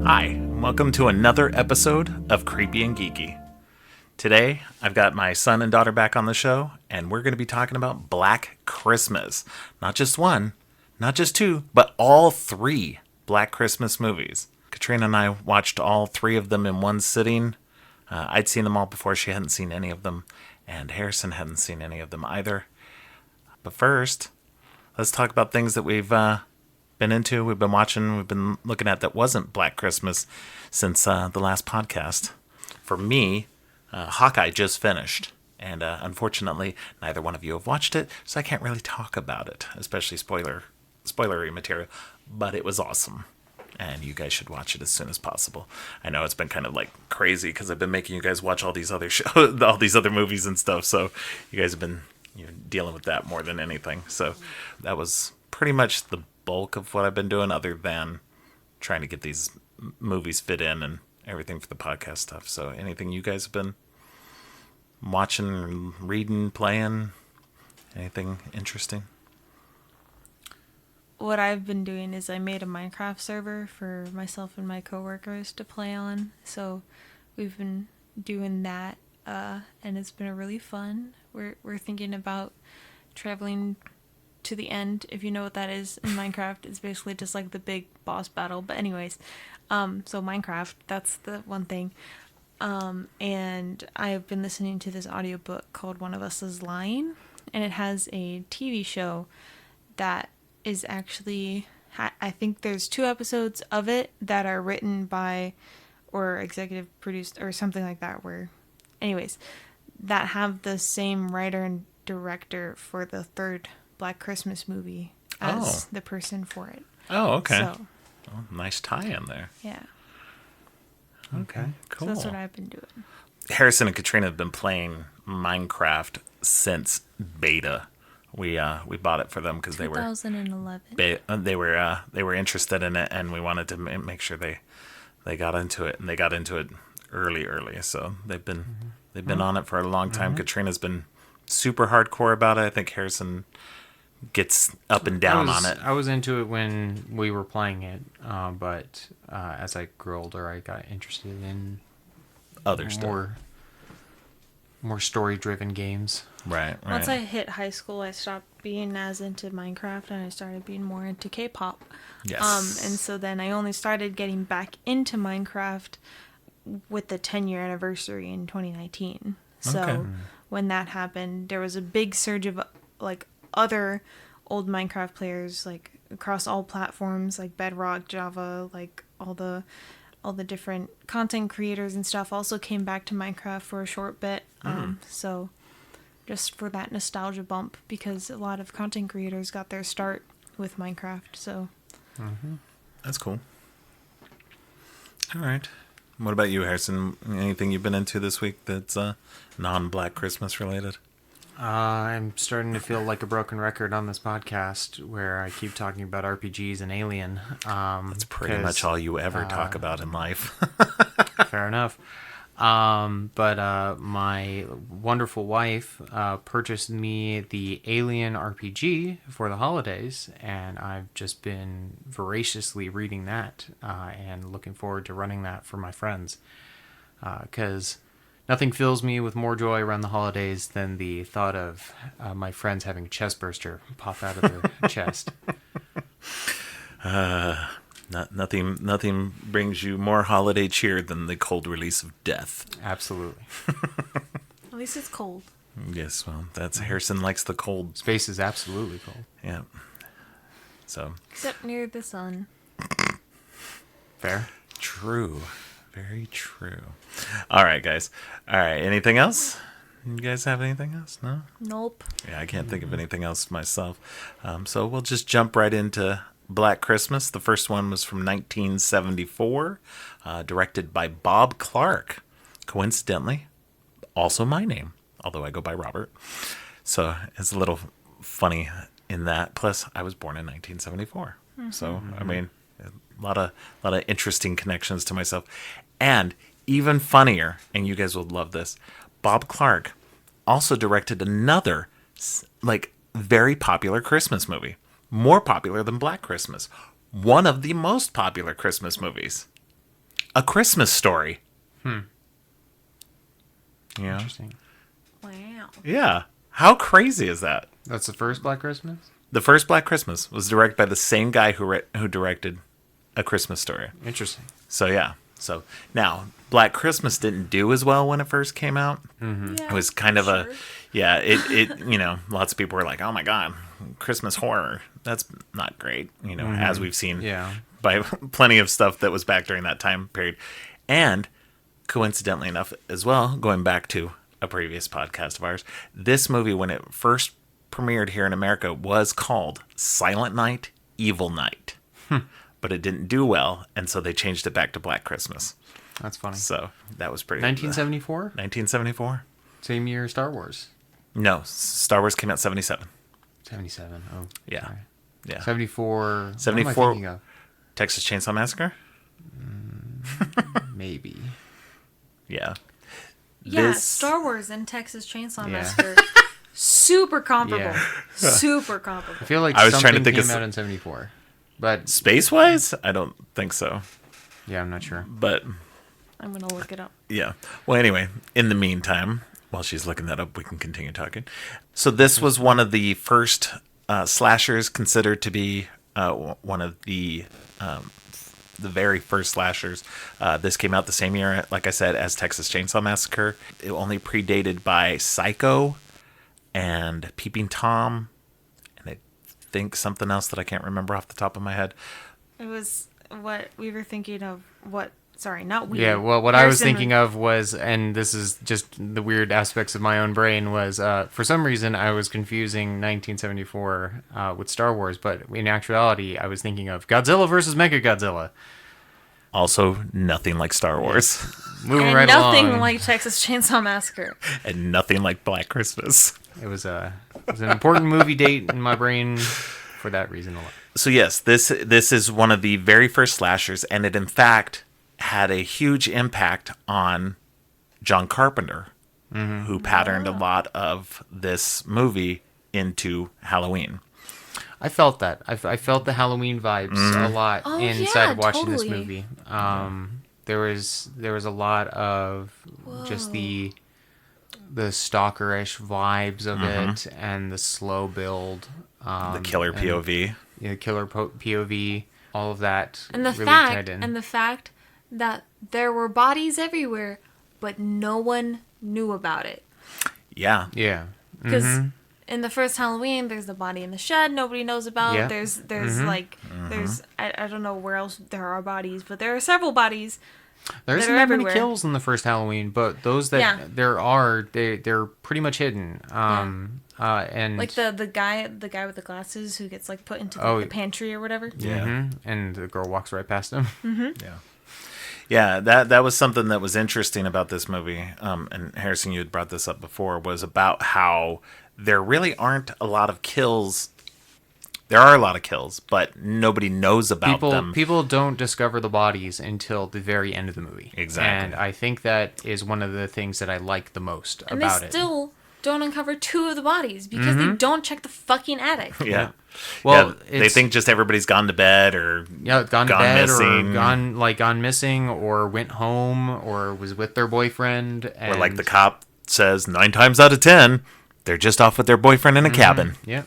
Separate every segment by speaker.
Speaker 1: Hi, welcome to another episode of Creepy and Geeky. Today, I've got my son and daughter back on the show, and we're going to be talking about Black Christmas. Not just one, not just two, but all three Black Christmas movies. Katrina and I watched all three of them in one sitting. I'd seen them all before. She hadn't seen any of them, and Harrison hadn't seen any of them either. But first, let's talk about things that we've been into, we've been watching, we've been looking at that wasn't Black Christmas since the last podcast. For me, Hawkeye just finished, and unfortunately, neither one of you have watched it, so I can't really talk about it, especially spoilery material, but it was awesome, and you guys should watch it as soon as possible. I know it's been kind of like crazy, because I've been making you guys watch all these other shows, all these other movies and stuff, so you guys have been dealing with that more than anything, so that was pretty much the bulk of what I've been doing, other than trying to get these movies fit in and everything for the podcast stuff. So anything you guys have been watching, reading, playing, anything interesting?
Speaker 2: What I've been doing is I made a Minecraft server for myself and my coworkers to play on. So we've been doing that, and it's been really fun. We're thinking about traveling to the end. If you know what that is in Minecraft, it's basically just like the big boss battle. But anyways, so Minecraft, that's the one thing. And I've been listening to this audiobook called One of Us is Lying, and it has a TV show that is actually, I think there's 2 episodes of it that are written by or executive produced or something like that, where anyways, that have the same writer and director for the third Black Christmas movie as the person for it.
Speaker 1: Oh, okay.
Speaker 2: So,
Speaker 1: nice tie-in there.
Speaker 2: Yeah.
Speaker 1: Okay, cool.
Speaker 2: So that's what I've been doing.
Speaker 1: Harrison and Katrina have been playing Minecraft since beta. We bought it for them because they were
Speaker 2: 2011.
Speaker 1: they were interested in it, and we wanted to make sure they got into it, and they got into it early. So they've been on it for a long time. Katrina's been super hardcore about it. I think Harrison gets up and down on it.
Speaker 3: I was into it when we were playing it, but as I grew older, I got interested in
Speaker 1: other stuff,
Speaker 3: more story-driven games.
Speaker 1: Right.
Speaker 2: Once I hit high school, I stopped being as into Minecraft, and I started being more into K-pop.
Speaker 1: Yes.
Speaker 2: And so then I only started getting back into Minecraft with the 10-year anniversary in 2019. So when that happened, there was a big surge of like other old Minecraft players, like across all platforms, like Bedrock, Java, like all the different content creators and stuff also came back to Minecraft for a short bit. So just for that nostalgia bump, because a lot of content creators got their start with Minecraft. So
Speaker 1: that's cool. All right. What about you, Harrison? Anything you've been into this week that's non-Black Christmas related?
Speaker 3: I'm starting to feel like a broken record on this podcast where I keep talking about RPGs and Alien.
Speaker 1: That's pretty much all you ever talk about in life.
Speaker 3: Fair enough. But my wonderful wife purchased me the Alien RPG for the holidays, and I've just been voraciously reading that and looking forward to running that for my friends. Because nothing fills me with more joy around the holidays than the thought of my friends having a chest burster pop out of their chest.
Speaker 1: Nothing brings you more holiday cheer than the cold release of death.
Speaker 3: Absolutely.
Speaker 2: at least it's cold.
Speaker 1: Yes, well, that's Harrison likes the cold.
Speaker 3: Space is absolutely cold.
Speaker 1: Yeah. So.
Speaker 2: Except near the sun.
Speaker 3: Fair.
Speaker 1: True. Very true. All right, guys. All right, anything else? You guys have anything else? No?
Speaker 2: Nope.
Speaker 1: Yeah, I can't think of anything else myself. So we'll just jump right into Black Christmas. The first one was from 1974, directed by Bob Clark. Coincidentally, also my name, although I go by Robert. So it's a little funny in that. Plus, I was born in 1974. So, I mean, a lot of interesting connections to myself. And even funnier, and you guys will love this, Bob Clark also directed another, like, very popular Christmas movie. More popular than Black Christmas. One of the most popular Christmas movies. A Christmas Story. Yeah.
Speaker 3: Interesting.
Speaker 2: Wow.
Speaker 1: Yeah. How crazy is that?
Speaker 3: That's the first Black Christmas?
Speaker 1: The first Black Christmas was directed by the same guy who directed A Christmas Story.
Speaker 3: Interesting.
Speaker 1: So yeah. So now Black Christmas didn't do as well when it first came out.
Speaker 3: Mm-hmm.
Speaker 2: Yeah,
Speaker 1: It was kind of
Speaker 2: sure.
Speaker 1: it lots of people were like, "Oh my god, Christmas horror. That's not great." As we've seen
Speaker 3: Yeah.
Speaker 1: by plenty of stuff that was back during that time period. And coincidentally enough as well, going back to a previous podcast of ours, this movie when it first premiered here in America was called Silent Night, Evil Night. But it didn't do well, and so they changed it back to Black Christmas.
Speaker 3: That's funny.
Speaker 1: So that was pretty
Speaker 3: 1974?
Speaker 1: 1974?
Speaker 3: Same year as Star Wars.
Speaker 1: No, Star Wars came out 77.
Speaker 3: 77. Oh.
Speaker 1: Yeah.
Speaker 3: Sorry.
Speaker 1: Yeah.
Speaker 3: 74. What am I
Speaker 1: 74.
Speaker 3: thinking of?
Speaker 1: Texas Chainsaw Massacre?
Speaker 3: Maybe.
Speaker 1: Yeah.
Speaker 2: Yeah, Star Wars and Texas Chainsaw
Speaker 3: Yeah.
Speaker 2: Massacre. Super comparable.
Speaker 3: Yeah.
Speaker 2: Super comparable.
Speaker 3: I feel like
Speaker 1: I was trying to
Speaker 3: something
Speaker 1: think of
Speaker 3: came out in 74. But,
Speaker 1: Space-wise? I don't think so.
Speaker 3: yeah, I'm not sure.
Speaker 1: But,
Speaker 2: I'm going to look it up.
Speaker 1: yeah. Well, anyway, in the meantime, while she's looking that up, we can continue talking. So this was one of the first slashers considered to be one of the very first slashers. This came out the same year, like I said, as Texas Chainsaw Massacre. It only predated by Psycho and Peeping Tom, and I think something else that I can't remember off the top of my head.
Speaker 2: It was what we were thinking of. Sorry, not we.
Speaker 3: Yeah, well, what I was
Speaker 2: Harrison
Speaker 3: thinking of was, and this is just the weird aspects of my own brain, was for some reason I was confusing 1974 with Star Wars, but in actuality I was thinking of Godzilla versus Mechagodzilla.
Speaker 1: Also, nothing like Star Wars,
Speaker 3: Moving
Speaker 2: And
Speaker 3: right
Speaker 2: nothing
Speaker 3: along.
Speaker 2: like Texas Chainsaw Massacre.
Speaker 1: and nothing like Black Christmas.
Speaker 3: It was an important movie date in my brain for that reason alone.
Speaker 1: So yes, this is one of the very first slashers, and it in fact had a huge impact on John Carpenter, who patterned a lot of this movie into Halloween.
Speaker 3: I felt that. I felt the Halloween vibes a lot
Speaker 2: Oh,
Speaker 3: inside
Speaker 2: yeah,
Speaker 3: watching this
Speaker 2: totally.
Speaker 3: movie. There was a lot of just the stalkerish vibes of it and the slow build.
Speaker 1: The killer
Speaker 3: and,
Speaker 1: POV.
Speaker 3: Yeah, killer POV, all of that.
Speaker 2: And the
Speaker 3: really
Speaker 2: fact
Speaker 3: tied in.
Speaker 2: that there were bodies everywhere, but no one knew about it.
Speaker 1: Yeah.
Speaker 3: Yeah.
Speaker 2: Because in the first Halloween, there's the body in the shed nobody knows about.
Speaker 3: Yeah.
Speaker 2: There's I don't know where else there are bodies, but there are several bodies.
Speaker 3: There isn't
Speaker 2: that are
Speaker 3: that many
Speaker 2: everywhere.
Speaker 3: kills in the first Halloween, but those that
Speaker 2: Yeah.
Speaker 3: there are, they're pretty much hidden. And
Speaker 2: Like the guy with the glasses who gets like put into the pantry or whatever.
Speaker 1: Yeah.
Speaker 3: and the girl walks right past him.
Speaker 1: Yeah. Yeah, that was something that was interesting about this movie. And Harrison, you had brought this up before, was about how there really aren't a lot of kills. There are a lot of kills, but nobody knows about them.
Speaker 3: People don't discover the bodies until the very end of the movie.
Speaker 1: Exactly.
Speaker 3: And I think that is one of the things that I like the most
Speaker 2: And
Speaker 3: about
Speaker 2: they
Speaker 3: it.
Speaker 2: still don't uncover 2 of the bodies because they don't check the fucking attic.
Speaker 1: Yeah.
Speaker 3: Well,
Speaker 1: yeah, they think just everybody's gone to bed or
Speaker 3: gone to bed
Speaker 1: missing.
Speaker 3: or gone missing or went home or was with their boyfriend. And,
Speaker 1: Or like the cop says, 9 times out of 10, they're just off with their boyfriend in a cabin.
Speaker 3: Yeah.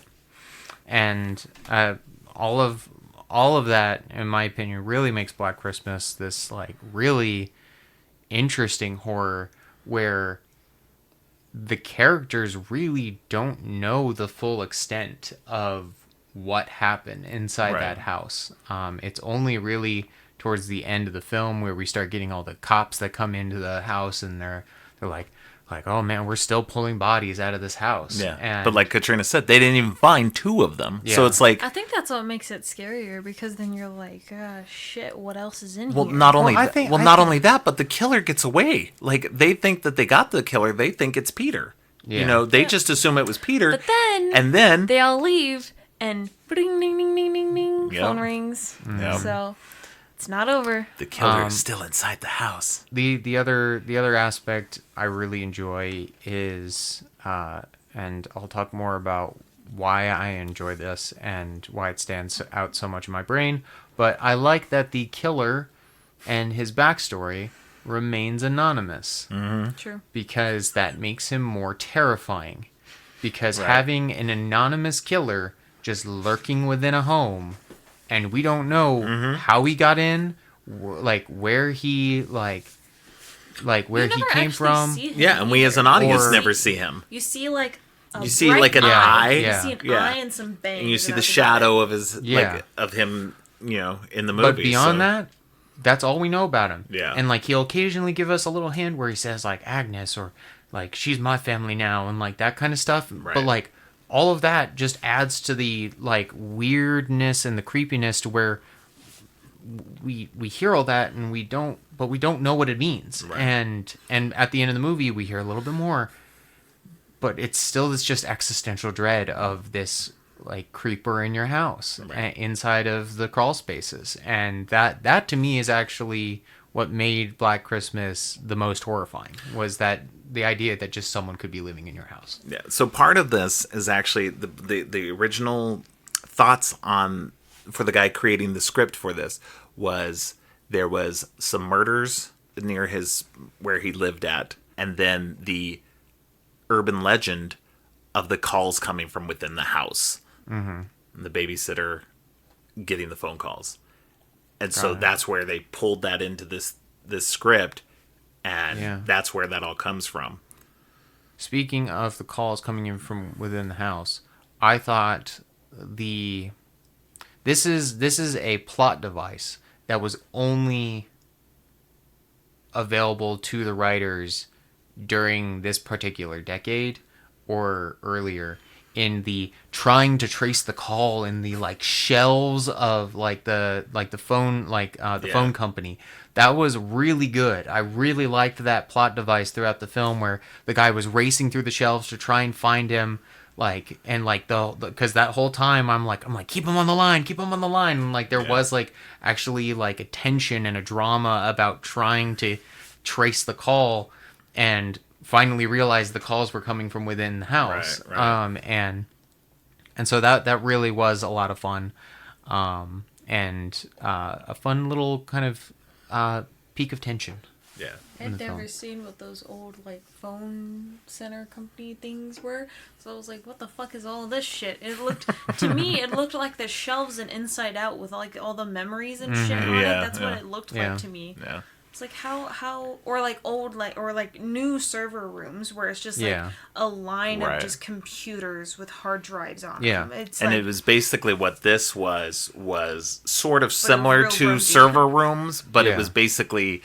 Speaker 3: And all of that, in my opinion, really makes Black Christmas this like really interesting horror where the characters really don't know the full extent of what happened inside
Speaker 1: Right.
Speaker 3: that house. It's only really towards the end of the film where we start getting all the cops that come into the house and they're like, oh man, we're still pulling bodies out of this house.
Speaker 1: Yeah.
Speaker 3: And
Speaker 1: But like Katrina said, they didn't even find 2 of them. So
Speaker 3: Yeah.
Speaker 1: it's like,
Speaker 2: I think that's what makes it scarier because then you're like, shit, what else is in
Speaker 1: well,
Speaker 2: here?
Speaker 1: not only
Speaker 3: Well, I
Speaker 1: that,
Speaker 3: think-
Speaker 1: only that, but the killer gets away. Like they think that they got the killer. They think it's Peter.
Speaker 3: Yeah.
Speaker 1: They just assume it was Peter.
Speaker 2: But then
Speaker 1: and then
Speaker 2: they all leave and ding ding ding ding ding ding
Speaker 1: Yep.
Speaker 2: phone rings.
Speaker 1: Yep.
Speaker 2: So it's not over.
Speaker 1: the killer is still inside the house.
Speaker 3: The other aspect I really enjoy is, and I'll talk more about why I enjoy this and why it stands out so much in my brain. But I like that the killer and his backstory remains anonymous.
Speaker 2: True.
Speaker 3: Because that makes him more terrifying. Because
Speaker 1: Right.
Speaker 3: having an anonymous killer just lurking within a home, and we don't know how he got in, like where he where
Speaker 2: You
Speaker 3: he
Speaker 2: never
Speaker 3: came
Speaker 2: actually
Speaker 3: from.
Speaker 2: see him
Speaker 1: Yeah, and we as an
Speaker 2: either.
Speaker 1: audience
Speaker 3: Or-
Speaker 1: never see him.
Speaker 2: You see like a
Speaker 1: You see,
Speaker 2: bright
Speaker 1: like, an eye.
Speaker 2: You
Speaker 3: Yeah.
Speaker 2: see an
Speaker 1: Yeah.
Speaker 2: eye and some bangs.
Speaker 1: And you see the
Speaker 2: that's about
Speaker 1: shadow
Speaker 2: it.
Speaker 1: of his,
Speaker 3: Yeah.
Speaker 1: like, of him, in the movie.
Speaker 3: But beyond
Speaker 1: so-
Speaker 3: that, that's all we know about him.
Speaker 1: Yeah.
Speaker 3: And like he'll occasionally give us a little hint where he says like Agnes or like she's my family now and like that kind of stuff.
Speaker 1: Right.
Speaker 3: But like all of that just adds to the like weirdness and the creepiness to where we hear all that and we don't know what it means.
Speaker 1: Right.
Speaker 3: And at the end of the movie we hear a little bit more. But it's still this just existential dread of this like creeper in your house
Speaker 1: Right.
Speaker 3: inside of the crawl spaces, and that to me is actually what made Black Christmas the most horrifying, was that the idea that just someone could be living in your house.
Speaker 1: Yeah. So part of this is actually the original thoughts on for the guy creating the script for this was there was some murders near his where he lived at, and then the urban legend of the calls coming from within the house, and the babysitter getting the phone calls, and so that's where they pulled that into this script, and
Speaker 3: Yeah.
Speaker 1: that's where that all comes from.
Speaker 3: Speaking of the calls coming in from within the house, I thought this is a plot device that was only available to the writers during this particular decade or earlier, in the trying to trace the call in the like shelves of the phone
Speaker 1: Yeah.
Speaker 3: phone company. That was really good. I really liked that plot device throughout the film where the guy was racing through the shelves to try and find him, because that whole time I'm like keep him on the line, and like there was like actually like a tension and a drama about trying to trace the call and finally realized the calls were coming from within the house.
Speaker 1: Right.
Speaker 3: And so that really was a lot of fun, and a fun little kind of peak of tension.
Speaker 1: Yeah.
Speaker 3: in
Speaker 2: I'd
Speaker 3: the
Speaker 2: never
Speaker 3: film.
Speaker 2: seen what those old like phone center company things were, so I was like, "What the fuck is all this shit?" It looked to me, it looked like the shelves in Inside Out with like all the memories and shit on
Speaker 1: Yeah,
Speaker 2: it. That's what
Speaker 1: yeah.
Speaker 2: it looked
Speaker 3: Yeah.
Speaker 2: like to me.
Speaker 1: Yeah.
Speaker 2: It's like how or like old or like new server rooms where it's just like
Speaker 3: Yeah.
Speaker 2: a line
Speaker 1: Right.
Speaker 2: of just computers with hard drives on
Speaker 3: Yeah.
Speaker 2: them. It's
Speaker 1: And
Speaker 2: like,
Speaker 1: it was basically what this was sort of similar
Speaker 2: real
Speaker 1: to
Speaker 2: grumpy.
Speaker 1: server rooms, but
Speaker 3: Yeah.
Speaker 1: it was basically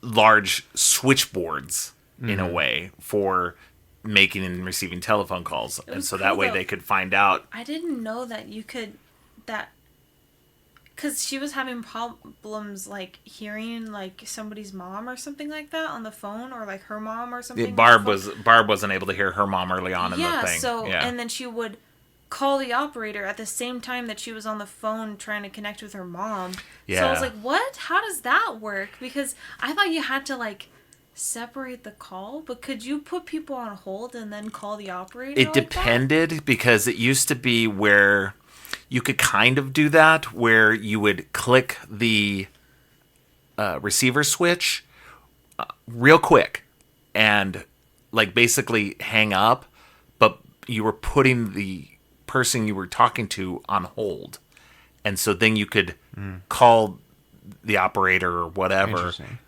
Speaker 1: large switchboards in a way for making and receiving telephone calls. And
Speaker 2: was
Speaker 1: so that
Speaker 2: cool,
Speaker 1: way
Speaker 2: though.
Speaker 1: they could find out.
Speaker 2: I didn't know that you could because she was having problems like hearing like somebody's mom or something like that on the phone, or like her mom or something. on
Speaker 1: Barb
Speaker 2: the phone.
Speaker 1: wasn't able to hear her mom early on in the thing.
Speaker 2: So
Speaker 1: yeah.
Speaker 2: and then she would call the operator at the same time that she was on the phone trying to connect with her mom. So I was
Speaker 1: Yeah.
Speaker 2: like, what? How does that work? Because I thought you had to like separate the call, but could you put people on hold and then call the operator?
Speaker 1: It
Speaker 2: like that?
Speaker 1: depended, because it used to be where you could kind of do that, where you would click the receiver switch real quick and like basically hang up, but you were putting the person you were talking to on hold. And so then you could call the operator or whatever.
Speaker 3: Interesting.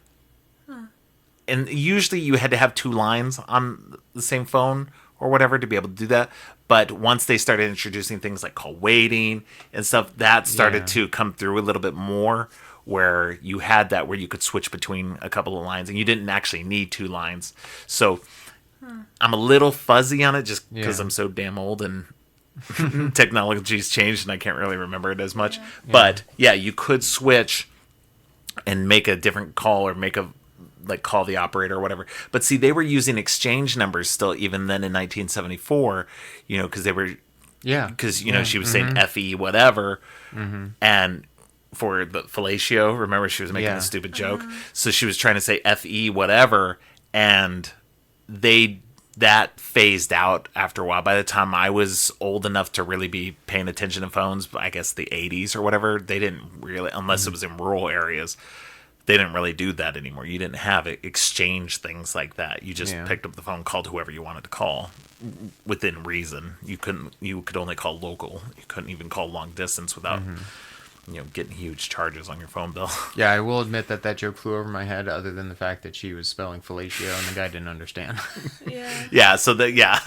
Speaker 1: And usually you had to have two lines on the same phone or whatever to be able to do that. But once they started introducing things like call waiting and stuff, that started
Speaker 3: Yeah.
Speaker 1: to come through a little bit more, where you had that where you could switch between a couple of lines and you didn't actually need two lines. So I'm a little fuzzy on it just because
Speaker 3: Yeah.
Speaker 1: I'm so damn old and technology's changed and I can't really remember it as much. But yeah, you could switch and make a different call or make a call the operator or whatever. But see, they were using exchange numbers still even then in 1974, because they were,
Speaker 3: Yeah.
Speaker 1: because she was saying FE whatever, and for the fellatio, remember she was making
Speaker 3: Yeah.
Speaker 1: a stupid joke, so she was trying to say FE whatever, and that phased out after a while. By the time I was old enough to really be paying attention to phones, I guess the 80s or whatever, they didn't really, unless it was in rural areas. they didn't really do that anymore. You didn't have exchange things like that. You just
Speaker 3: Yeah.
Speaker 1: picked up the phone, called whoever you wanted to call within reason. You could only call local. You couldn't even call long distance without getting huge charges on your phone bill.
Speaker 3: Yeah, I will admit that joke flew over my head, other than the fact that she was spelling fellatio and the guy didn't understand.
Speaker 2: Yeah.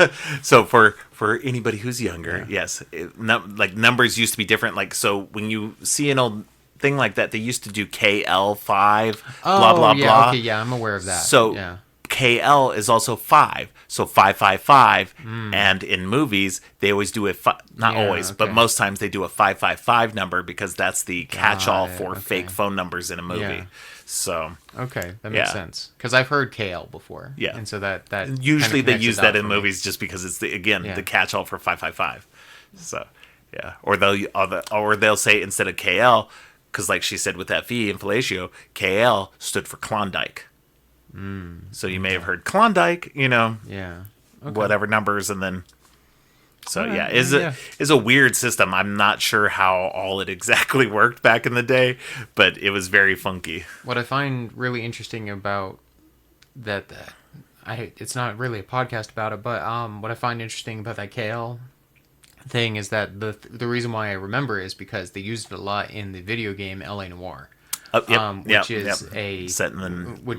Speaker 1: So for anybody who's younger, yes, like numbers used to be different. Like, so when you see an old thing like that, they used to do KL5, blah blah
Speaker 3: yeah,
Speaker 1: blah.
Speaker 3: okay, yeah, I'm aware of that.
Speaker 1: So
Speaker 3: yeah.
Speaker 1: KL is also 5. So 555, and in movies they always do not
Speaker 3: Yeah,
Speaker 1: always, but
Speaker 3: okay.
Speaker 1: most times they do a 555 number because that's the catch-all
Speaker 3: Got it,
Speaker 1: for
Speaker 3: okay.
Speaker 1: fake phone numbers in a movie.
Speaker 3: Yeah.
Speaker 1: So
Speaker 3: Okay, that makes
Speaker 1: Yeah.
Speaker 3: sense. Because I've heard KL before.
Speaker 1: Yeah.
Speaker 3: And so that
Speaker 1: usually
Speaker 3: kinda
Speaker 1: they
Speaker 3: connects
Speaker 1: use
Speaker 3: it
Speaker 1: that
Speaker 3: out
Speaker 1: in
Speaker 3: for me.
Speaker 1: movies just because it's the
Speaker 3: Yeah.
Speaker 1: catch-all for 555. So yeah, or they'll say instead of KL, because like she said with that V in fellatio, KL stood for Klondike. So you may have heard Klondike,
Speaker 3: Yeah. Okay.
Speaker 1: whatever numbers, and then so
Speaker 3: Alright,
Speaker 1: yeah,
Speaker 3: yeah.
Speaker 1: is a weird system. I'm not sure how all it exactly worked back in the day, but it was very funky.
Speaker 3: What I find really interesting about that, it's not really a podcast about it, but what I find interesting about that KL thing is that the reason why I remember is because they used it a lot in the video game LA Noire. Which is
Speaker 1: set in the late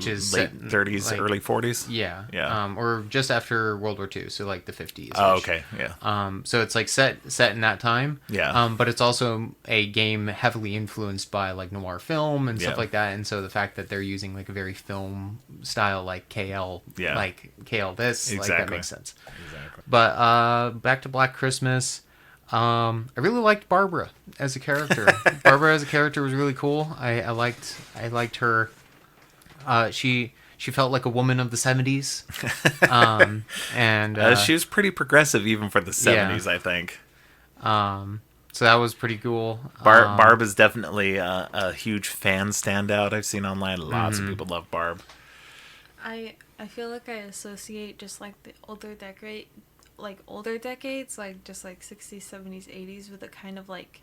Speaker 1: 30s,
Speaker 3: like,
Speaker 1: early 40s.
Speaker 3: Yeah.
Speaker 1: Yeah.
Speaker 3: Or just after World War II, so like the 50s.
Speaker 1: Oh, okay, yeah.
Speaker 3: So it's like set in that time.
Speaker 1: Yeah.
Speaker 3: But it's also a game heavily influenced by like noir film and stuff
Speaker 1: Yeah.
Speaker 3: like that. And so the fact that they're using like a very film style, like KL,
Speaker 1: Yeah.
Speaker 3: like KL this, like that
Speaker 1: Exactly.
Speaker 3: makes sense.
Speaker 1: Exactly.
Speaker 3: But back to Black Christmas. I really liked Barbara as a character. Barbara as a character was really cool. I liked her. She felt like a woman of the 70s. And
Speaker 1: She was pretty progressive even for the 70s, I think.
Speaker 3: so that was pretty cool.
Speaker 1: Barb is definitely a huge fan standout I've seen online. Lots
Speaker 3: Mm-hmm.
Speaker 1: of people love Barb.
Speaker 2: I feel like I associate just like the older decades, like just like 60s, 70s, 80s with a kind of like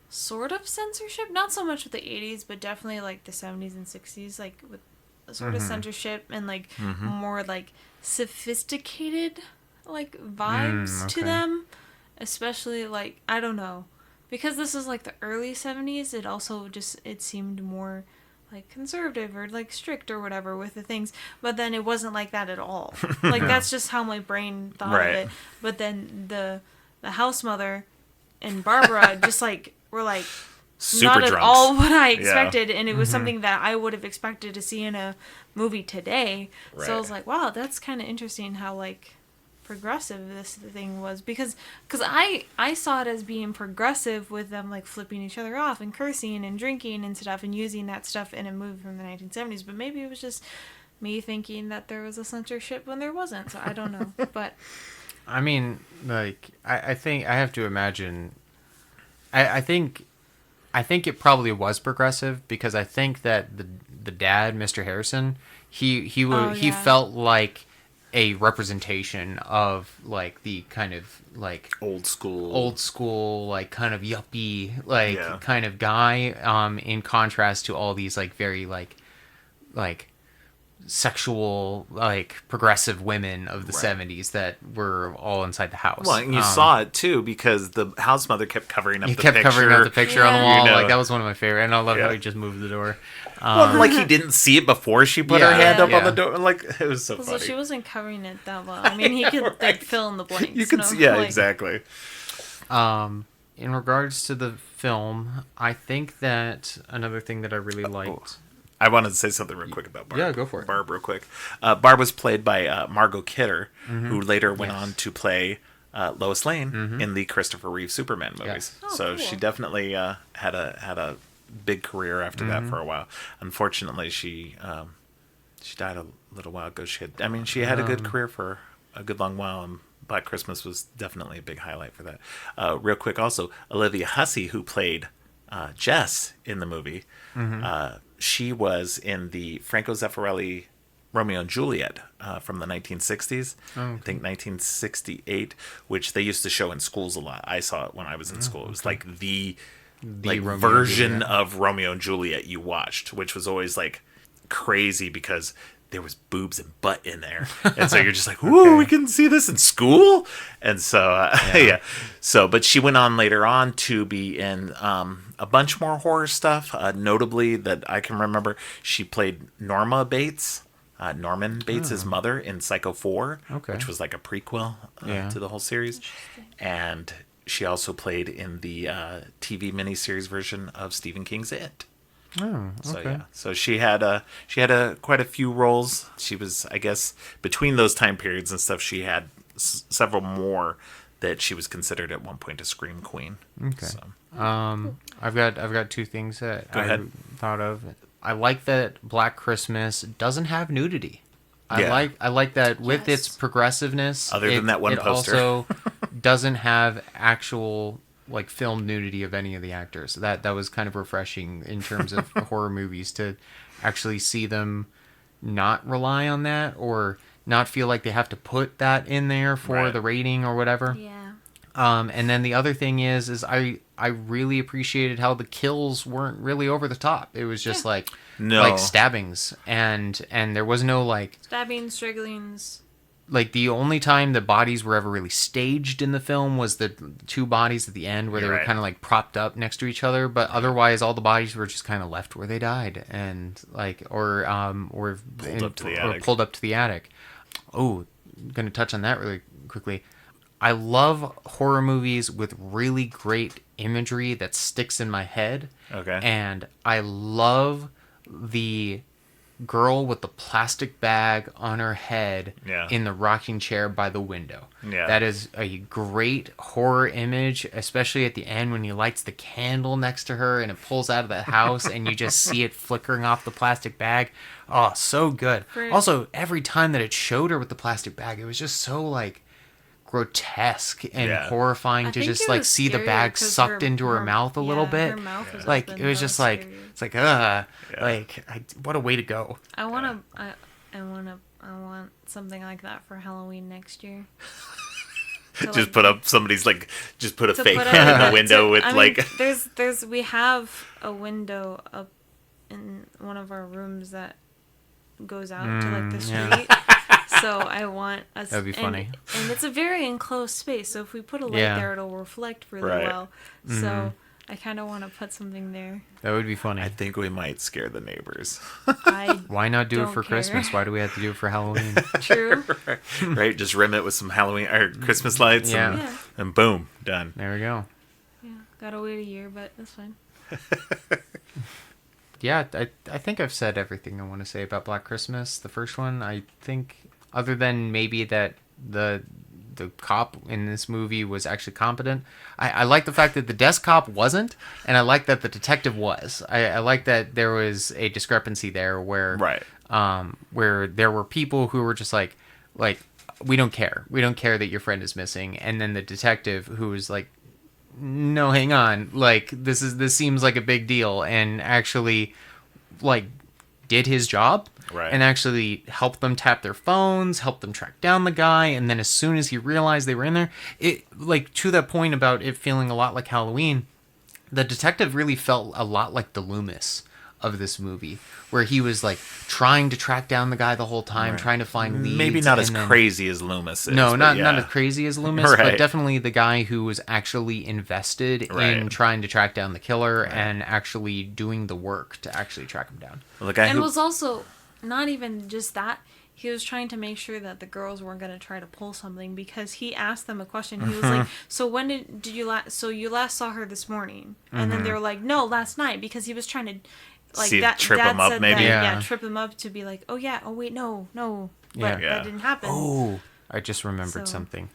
Speaker 2: sort of censorship. Not so much with the 80s, but definitely like the 70s and 60s, like with a sort of censorship and like more like sophisticated like vibes to
Speaker 3: okay.
Speaker 2: them. Especially like, I don't know, because this is like the early 70s, it also just, it seemed more like conservative or like strict or whatever with the things, but then it wasn't like that at all. Like that's just how my brain thought
Speaker 1: Right.
Speaker 2: of it. But then the house mother and Barbara just like were like
Speaker 1: Super
Speaker 2: not
Speaker 1: drunks.
Speaker 2: at all what I
Speaker 1: Yeah.
Speaker 2: expected, and it was something that I would have expected to see in a movie today. So I
Speaker 1: Right.
Speaker 2: was like, wow, that's kind of interesting how like progressive this thing was, because I saw it as being progressive with them like flipping each other off and cursing and drinking and stuff and using that stuff in a movie from the 1970s, but maybe it was just me thinking that there was a censorship when there wasn't, so I don't know. But
Speaker 3: I mean, like, I think I have to imagine. I think it probably was progressive, because I think that the dad, Mr. Harrison, he
Speaker 2: Oh,
Speaker 3: he
Speaker 2: yeah.
Speaker 3: felt like a representation of like the kind of like
Speaker 1: Old school,
Speaker 3: like kind of yuppie like
Speaker 1: Yeah.
Speaker 3: kind of guy, in contrast to all these like very like sexual like progressive women of the
Speaker 1: Right.
Speaker 3: 70s that were all inside the house.
Speaker 1: Well, and you saw it too because the house mother kept covering up
Speaker 3: He
Speaker 1: the
Speaker 3: kept
Speaker 1: picture.
Speaker 3: covering up the picture on the
Speaker 2: Yeah.
Speaker 3: wall.
Speaker 1: You know.
Speaker 3: Like that was one of my favorite, and I love how
Speaker 1: Yeah.
Speaker 3: he just moved the door.
Speaker 1: Well, like he didn't see it before she put her
Speaker 3: Yeah.
Speaker 1: hand up
Speaker 3: Yeah.
Speaker 1: on the door. Like it was so
Speaker 2: so
Speaker 1: funny.
Speaker 2: she wasn't covering it that well. I mean, he could
Speaker 1: Right.
Speaker 2: like fill in the blanks.
Speaker 1: You could
Speaker 2: no?
Speaker 1: see, yeah,
Speaker 2: Like,
Speaker 1: exactly.
Speaker 3: In regards to the film, I think that another thing that I really liked.
Speaker 1: I wanted to say something real quick about Barb.
Speaker 3: Yeah, go for it.
Speaker 1: Barb, real quick. Barb was played by Margot Kidder, who later went
Speaker 3: Yes.
Speaker 1: on to play Lois Lane in the Christopher Reeve Superman movies.
Speaker 2: Oh,
Speaker 1: So
Speaker 2: cool.
Speaker 1: she definitely had a big career after that for a while. Unfortunately, she died a little while ago. She had a good career for a good long while, and Black Christmas was definitely a big highlight for that. Real quick, also Olivia Hussey, who played Jess in the movie. She was in the Franco Zeffirelli Romeo and Juliet from the 1960s. I think 1968, which they used to show in schools a lot. I saw it when I was in school. It was like the like
Speaker 3: Romeo and
Speaker 1: version
Speaker 3: Juliet.
Speaker 1: of Romeo and Juliet you watched, which was always like crazy because there was boobs and butt in there, and so you're just like, "Ooh, we can see this in school." And so, yeah. So, but she went on later on to be in a bunch more horror stuff. Notably, that I can remember, she played Norma Bates. Norman Bates' mother in Psycho 4,
Speaker 3: Okay.
Speaker 1: which was like a prequel to the whole series. And she also played in the TV miniseries version of Stephen King's It.
Speaker 3: Oh,
Speaker 1: So
Speaker 3: okay.
Speaker 1: yeah, so she had quite a few roles. She was, I guess, between those time periods and stuff, she had several more that she was considered at one point a scream queen.
Speaker 3: Okay.
Speaker 1: So,
Speaker 3: I've got two things that
Speaker 1: Go
Speaker 3: I
Speaker 1: ahead.
Speaker 3: thought of. I like that Black Christmas doesn't have nudity.
Speaker 1: Yeah.
Speaker 3: I like that with
Speaker 2: Yes.
Speaker 3: its progressiveness.
Speaker 1: Other than that one poster.
Speaker 3: It also doesn't have actual like film nudity of any of the actors. That was kind of refreshing in terms of horror movies to actually see them not rely on that or not feel like they have to put that in there for
Speaker 1: Right.
Speaker 3: the rating or whatever.
Speaker 2: Yeah.
Speaker 3: And then the other thing is I really appreciated how the kills weren't really over the top. It was just like stabbings and there was no like
Speaker 2: Stabbings, stragglings.
Speaker 3: like the only time the bodies were ever really staged in the film was the two bodies at the end where they
Speaker 1: You're
Speaker 3: were
Speaker 1: right.
Speaker 3: kind of like propped up next to each other, but otherwise all the bodies were just kind of left where they died and like or
Speaker 1: Pulled up to the attic.
Speaker 3: pulled up to the attic. Oh, I'm gonna touch on that really quickly. I love horror movies with really great imagery that sticks in my head.
Speaker 1: Okay.
Speaker 3: And I love the girl with the plastic bag on her head in the rocking chair by the window.
Speaker 1: Yeah.
Speaker 3: That is a great horror image, especially at the end when he lights the candle next to her and it pulls out of the house and you just see it flickering off the plastic bag. Oh, so good.
Speaker 2: Right.
Speaker 3: Also, every time that it showed her with the plastic bag, it was just so like grotesque and horrifying
Speaker 2: I
Speaker 3: to
Speaker 2: think
Speaker 3: just
Speaker 2: it
Speaker 3: like
Speaker 2: was
Speaker 3: see the
Speaker 2: scarier
Speaker 3: bag
Speaker 2: 'cause
Speaker 3: sucked into her mouth a little bit.
Speaker 2: Her mouth was
Speaker 3: Like
Speaker 2: open.
Speaker 3: it was
Speaker 2: That
Speaker 3: just like
Speaker 2: scary.
Speaker 3: it's like what a way to go.
Speaker 2: I want something like that for Halloween next year. To,
Speaker 1: just
Speaker 2: like,
Speaker 1: put up somebody's like, just put a
Speaker 2: to
Speaker 1: fake
Speaker 2: put
Speaker 1: head
Speaker 2: up-
Speaker 1: in the window
Speaker 2: to-
Speaker 1: with
Speaker 2: I mean,
Speaker 1: like.
Speaker 2: we have a window up in one of our rooms that goes out to like the street. So I want us.
Speaker 3: That'd be funny.
Speaker 2: And it's a very enclosed space. So if we put a light there, it'll reflect really
Speaker 1: Right.
Speaker 2: well. So I kind of want to put something there.
Speaker 3: That would be funny.
Speaker 1: I think we might scare the neighbors.
Speaker 2: I
Speaker 3: Why not do it
Speaker 2: don't
Speaker 3: for
Speaker 2: care.
Speaker 3: Christmas? Why do we have to do it for Halloween?
Speaker 2: True.
Speaker 1: Right? Just rim it with some Halloween or Christmas lights
Speaker 3: Yeah.
Speaker 2: Yeah.
Speaker 1: and boom, done.
Speaker 3: There we go.
Speaker 2: Yeah. Gotta wait a year, but that's fine.
Speaker 3: Yeah, I think I've said everything I want to say about Black Christmas. The first one, I think, other than maybe that the cop in this movie was actually competent. I like the fact that the desk cop wasn't, and I like that the detective was. I like that there was a discrepancy there where
Speaker 1: Right.
Speaker 3: where there were people who were just like we don't care that your friend is missing, and then the detective who was like, no, hang on, like this seems like a big deal, and actually like did his job.
Speaker 1: Right.
Speaker 3: And actually helped them tap their phones, helped them track down the guy, and then as soon as he realized they were in there, it like to that point about it feeling a lot like Halloween, the detective really felt a lot like the Loomis of this movie, where he was like trying to track down the guy the whole time, trying to find leads.
Speaker 1: Maybe not as
Speaker 3: and then-
Speaker 1: crazy as Loomis is.
Speaker 3: No,
Speaker 1: but
Speaker 3: not
Speaker 1: yeah.
Speaker 3: as crazy as Loomis,
Speaker 1: Right.
Speaker 3: but definitely the guy who was actually invested in
Speaker 1: Right.
Speaker 3: trying to track down the killer and actually doing the work to actually track him down.
Speaker 1: Well, the guy
Speaker 2: And
Speaker 1: who
Speaker 2: was also not even just that. He was trying to make sure that the girls weren't going to try to pull something because he asked them a question. He was like, "So when did you last? So you last saw her this morning?" And then they were like, "No, last night," because he was trying to like
Speaker 1: See,
Speaker 2: that.
Speaker 1: trip
Speaker 2: Dad
Speaker 1: him up,
Speaker 2: said
Speaker 1: maybe?
Speaker 2: that,
Speaker 3: Yeah.
Speaker 2: trip him up to be like, "Oh yeah, oh wait, no, but
Speaker 3: Yeah.
Speaker 2: that didn't happen."
Speaker 3: Oh, I just remembered
Speaker 2: So-
Speaker 3: something.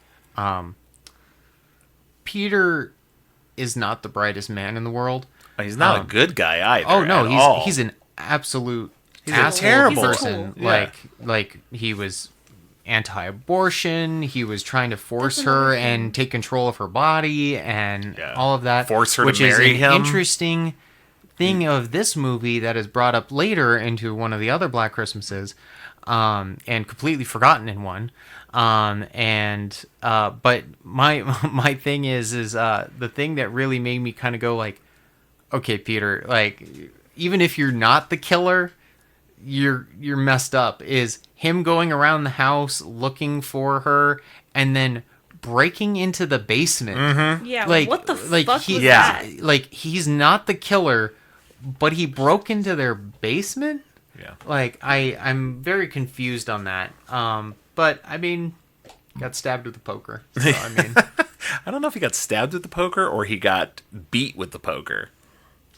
Speaker 3: Peter is not the brightest man in the world.
Speaker 1: he's not a good guy either.
Speaker 3: Oh no,
Speaker 1: at all.
Speaker 3: he's an absolute
Speaker 1: He's a
Speaker 3: asshole
Speaker 1: terrible
Speaker 3: person.
Speaker 1: fool. Yeah.
Speaker 3: Like he was anti-abortion. He was trying to force
Speaker 2: That's
Speaker 3: her
Speaker 2: another thing.
Speaker 3: and take control of her body and
Speaker 1: Yeah.
Speaker 3: all of that.
Speaker 1: Force her to
Speaker 3: which
Speaker 1: marry
Speaker 3: is
Speaker 1: him.
Speaker 3: an interesting thing of this movie that is brought up later into one of the other Black Christmases, and completely forgotten in one. But my my thing is the thing that really made me kind of go like, okay, Peter, like, even if you're not the killer, you're messed up. Is him going around the house looking for her and then breaking into the basement.
Speaker 2: Yeah,
Speaker 3: Like,
Speaker 2: what the
Speaker 3: like
Speaker 2: fuck
Speaker 3: he,
Speaker 2: was
Speaker 1: yeah.
Speaker 2: that?
Speaker 3: Like, he's not the killer, but he broke into their basement?
Speaker 1: Yeah.
Speaker 3: Like, I'm very confused on that. But, I mean, got stabbed with a poker. So, I mean...
Speaker 1: I don't know if he got stabbed with the poker or he got beat with the poker.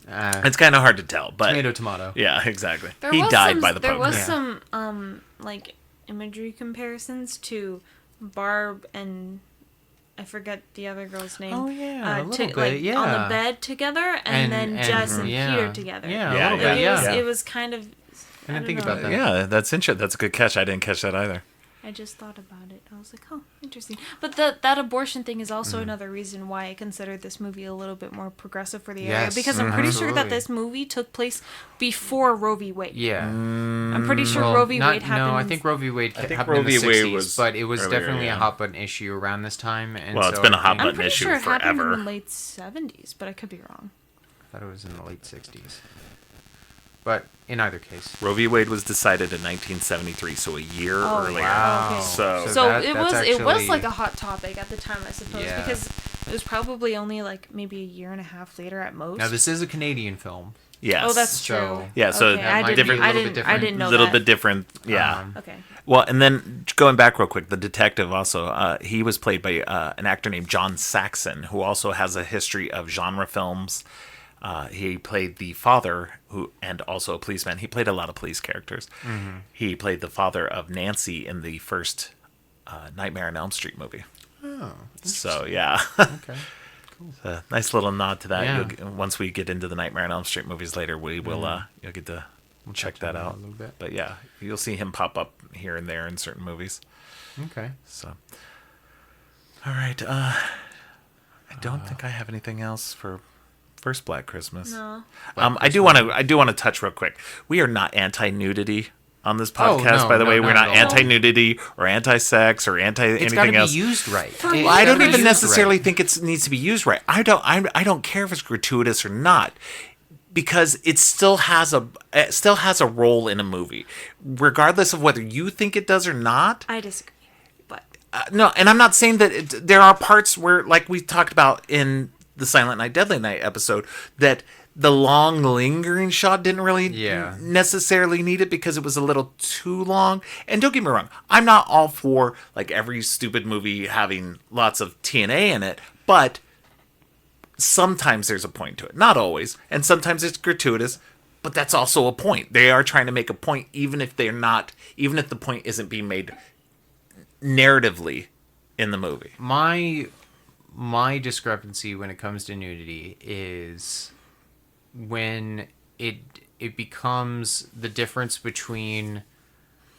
Speaker 3: Uh,
Speaker 1: It's kind of hard to tell, but
Speaker 3: tomato.
Speaker 1: yeah, exactly.
Speaker 2: There
Speaker 1: He
Speaker 2: was
Speaker 1: died
Speaker 2: some,
Speaker 1: by the
Speaker 2: There
Speaker 1: poker.
Speaker 2: was
Speaker 3: Yeah.
Speaker 2: some like imagery comparisons to Barb and I forget the other girl's name.
Speaker 3: Oh, yeah, a little bit,
Speaker 2: like
Speaker 3: yeah.
Speaker 2: on the bed together, and then Jess and
Speaker 3: yeah.
Speaker 2: Peter together.
Speaker 3: Yeah,
Speaker 1: Yeah,
Speaker 3: a little
Speaker 1: yeah,
Speaker 3: bit,
Speaker 2: It
Speaker 3: yeah.
Speaker 2: was,
Speaker 1: yeah.
Speaker 2: it was kind of.
Speaker 3: I didn't think
Speaker 2: don't
Speaker 3: about
Speaker 2: know.
Speaker 3: that.
Speaker 1: Yeah, that's interesting. That's a good catch. I didn't catch that either.
Speaker 2: I just thought about it. I was like, oh, interesting. But that abortion thing is also another reason why I considered this movie a little bit more progressive for the area.
Speaker 3: Yes,
Speaker 2: Because I'm pretty sure that
Speaker 3: absolutely.
Speaker 2: this movie took place before Roe v. Wade.
Speaker 3: Yeah.
Speaker 2: I'm pretty sure
Speaker 3: Well,
Speaker 2: Roe v. Wade happened.
Speaker 3: No, I think Roe v. Wade
Speaker 1: I think
Speaker 3: happened
Speaker 1: Roe
Speaker 3: in the
Speaker 1: v. Wade
Speaker 3: 60s,
Speaker 1: was
Speaker 3: but it was
Speaker 1: earlier,
Speaker 3: definitely
Speaker 1: yeah.
Speaker 3: a hot button issue around this time. And
Speaker 1: Well, it's
Speaker 3: so
Speaker 1: been a
Speaker 3: I
Speaker 1: hot
Speaker 3: think-
Speaker 1: button
Speaker 2: I'm pretty
Speaker 1: issue
Speaker 2: sure it happened
Speaker 1: forever.
Speaker 2: in the late 70s, but I could be wrong.
Speaker 3: I thought it was in the late 60s. But in either case.
Speaker 1: Roe v. Wade was decided in 1973, so a year earlier.
Speaker 3: wow.
Speaker 2: Okay.
Speaker 1: So-
Speaker 2: So
Speaker 3: that-
Speaker 2: it
Speaker 3: that's
Speaker 2: was
Speaker 3: actually-
Speaker 2: like a hot topic at the time, I suppose,
Speaker 3: Yeah.
Speaker 2: because it was probably only like maybe a year and a half later at most.
Speaker 3: Now, this is a Canadian film.
Speaker 1: Yes.
Speaker 2: Oh, that's
Speaker 3: So-
Speaker 2: true.
Speaker 1: Yeah, so
Speaker 2: okay.
Speaker 3: that
Speaker 2: I
Speaker 3: might be
Speaker 2: didn't.
Speaker 3: a
Speaker 2: I
Speaker 3: little bit
Speaker 2: didn't. I
Speaker 3: different.
Speaker 2: didn't know
Speaker 1: a little
Speaker 2: that.
Speaker 1: bit different. Yeah.
Speaker 2: Okay.
Speaker 1: Well, and then going back real quick, the detective also, he was played by an actor named John Saxon, who also has a history of genre films. He played the father, and also a policeman. He played a lot of police characters.
Speaker 3: Mm-hmm.
Speaker 1: He played the father of Nancy in the first Nightmare on Elm Street movie.
Speaker 3: Oh.
Speaker 1: So, yeah.
Speaker 3: Okay.
Speaker 1: A nice little nod to that.
Speaker 3: Yeah.
Speaker 1: Once we get into the Nightmare on Elm Street movies later, we will you'll get to check
Speaker 3: touch
Speaker 1: that
Speaker 3: on that
Speaker 1: out
Speaker 3: a little bit.
Speaker 1: But yeah, you'll see him pop up here and there in certain movies.
Speaker 3: Okay.
Speaker 1: So, all right. I don't think I have anything else for first Black Christmas.
Speaker 2: No.
Speaker 1: I do want to touch real quick. We are not anti-nudity on this podcast.
Speaker 3: no,
Speaker 1: by the
Speaker 3: no,
Speaker 1: way,
Speaker 3: not
Speaker 1: we're not
Speaker 3: at all.
Speaker 1: anti-nudity or anti-sex or anti
Speaker 3: It's got to
Speaker 1: anything
Speaker 3: be
Speaker 1: else.
Speaker 3: used right.
Speaker 1: Well, I don't
Speaker 3: It's gotta
Speaker 1: even
Speaker 3: be
Speaker 1: necessarily
Speaker 3: used
Speaker 1: think it needs to be used right. I don't care if it's gratuitous or not, because it still has a role in a movie, regardless of whether you think it does or not.
Speaker 2: I disagree, but
Speaker 1: No, and I'm not saying that there are parts where, like we talked about in the Silent Night, Deadly Night episode, that the long lingering shot didn't really
Speaker 3: Yeah.
Speaker 1: necessarily need it because it was a little too long. And don't get me wrong, I'm not all for like every stupid movie having lots of TNA in it, but sometimes there's a point to it. Not always, and sometimes it's gratuitous, but that's also a point. They are trying to make a point, even if the point isn't being made narratively in the movie.
Speaker 3: My discrepancy when it comes to nudity is when it becomes the difference between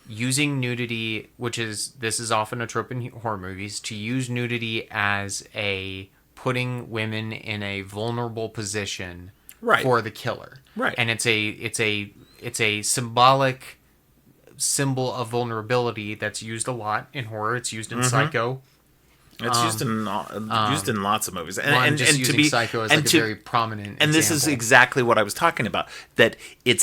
Speaker 3: using nudity, this is often a trope in horror movies, to use nudity as a putting women in a vulnerable position
Speaker 1: Right.
Speaker 3: for the killer.
Speaker 1: Right.
Speaker 3: And it's a symbolic symbol of vulnerability that's used a lot in horror. It's used in Psycho.
Speaker 1: It's used in lots of movies, and
Speaker 3: Well, I'm
Speaker 1: and,
Speaker 3: just
Speaker 1: and to
Speaker 3: using
Speaker 1: be
Speaker 3: Psycho as
Speaker 1: and
Speaker 3: like a
Speaker 1: to-
Speaker 3: very prominent
Speaker 1: and this is
Speaker 3: example.
Speaker 1: exactly what I was talking about. That it's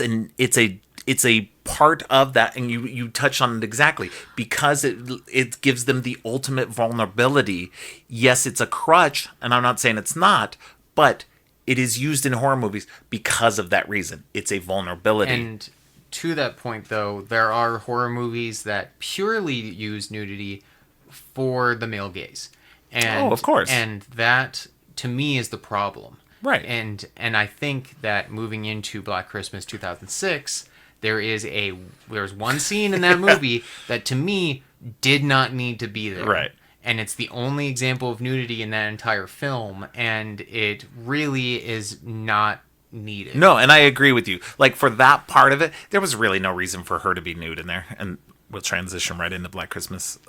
Speaker 1: a part of that, and you touched on it exactly, because it gives them the ultimate vulnerability. Yes, it's a crutch, and I'm not saying it's not, but it is used in horror movies because of that reason. It's a vulnerability.
Speaker 3: And to that point, though, there are horror movies that purely use nudity for the male gaze. And,
Speaker 1: Oh, of course.
Speaker 3: And that, to me, is the problem.
Speaker 1: Right.
Speaker 3: And I think that moving into Black Christmas 2006, there's one scene in that movie that, to me, did not need to be there.
Speaker 1: Right.
Speaker 3: And it's the only example of nudity in that entire film, and it really is not needed.
Speaker 1: No, and I agree with you. Like, for that part of it, there was really no reason for her to be nude in there. And we'll transition right into Black Christmas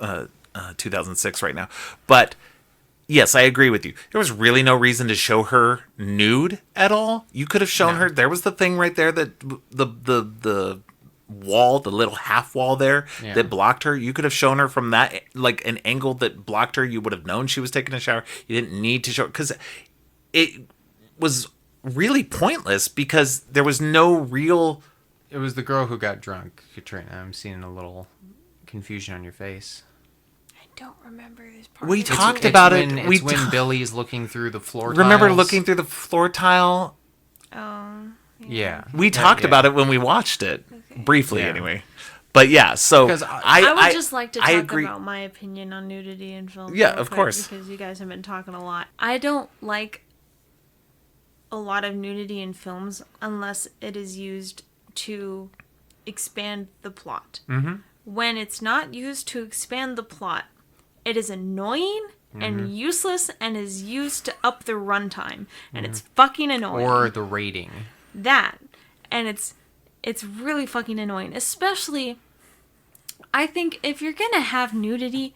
Speaker 1: 2006 right now. But yes, I agree with you. There was really no reason to show her nude at all. You could have shown her. There was the thing right there that the wall, the little half wall there that blocked her. You could have shown her from that, like an angle that blocked her. You would have known she was taking a shower. You didn't need to show, because it was really pointless because there was no real.
Speaker 3: It was the girl who got drunk, Katrina. I'm seeing a little confusion on your face.
Speaker 2: I don't remember this part.
Speaker 1: We
Speaker 2: of it.
Speaker 1: talked about it.
Speaker 3: It's when Billy's looking through the floor tiles.
Speaker 1: Remember looking through the floor tile?
Speaker 3: Yeah.
Speaker 1: We talked
Speaker 3: Yeah.
Speaker 1: about it when we watched it.
Speaker 2: Okay.
Speaker 1: Briefly,
Speaker 3: Yeah.
Speaker 1: anyway. But yeah, so
Speaker 3: Because
Speaker 2: I would just like to
Speaker 1: I
Speaker 2: talk
Speaker 1: agree.
Speaker 2: about my opinion on nudity in film.
Speaker 1: Yeah,
Speaker 2: real
Speaker 1: of
Speaker 2: quick,
Speaker 1: course.
Speaker 2: Because you guys have been talking a lot. I don't like a lot of nudity in films unless it is used to expand the plot. Mm-hmm. When it's not used to expand the plot, it is annoying and useless and is used to up the runtime. And it's fucking annoying.
Speaker 3: Or the rating.
Speaker 2: That. And it's really fucking annoying. Especially, I think if you're gonna have nudity,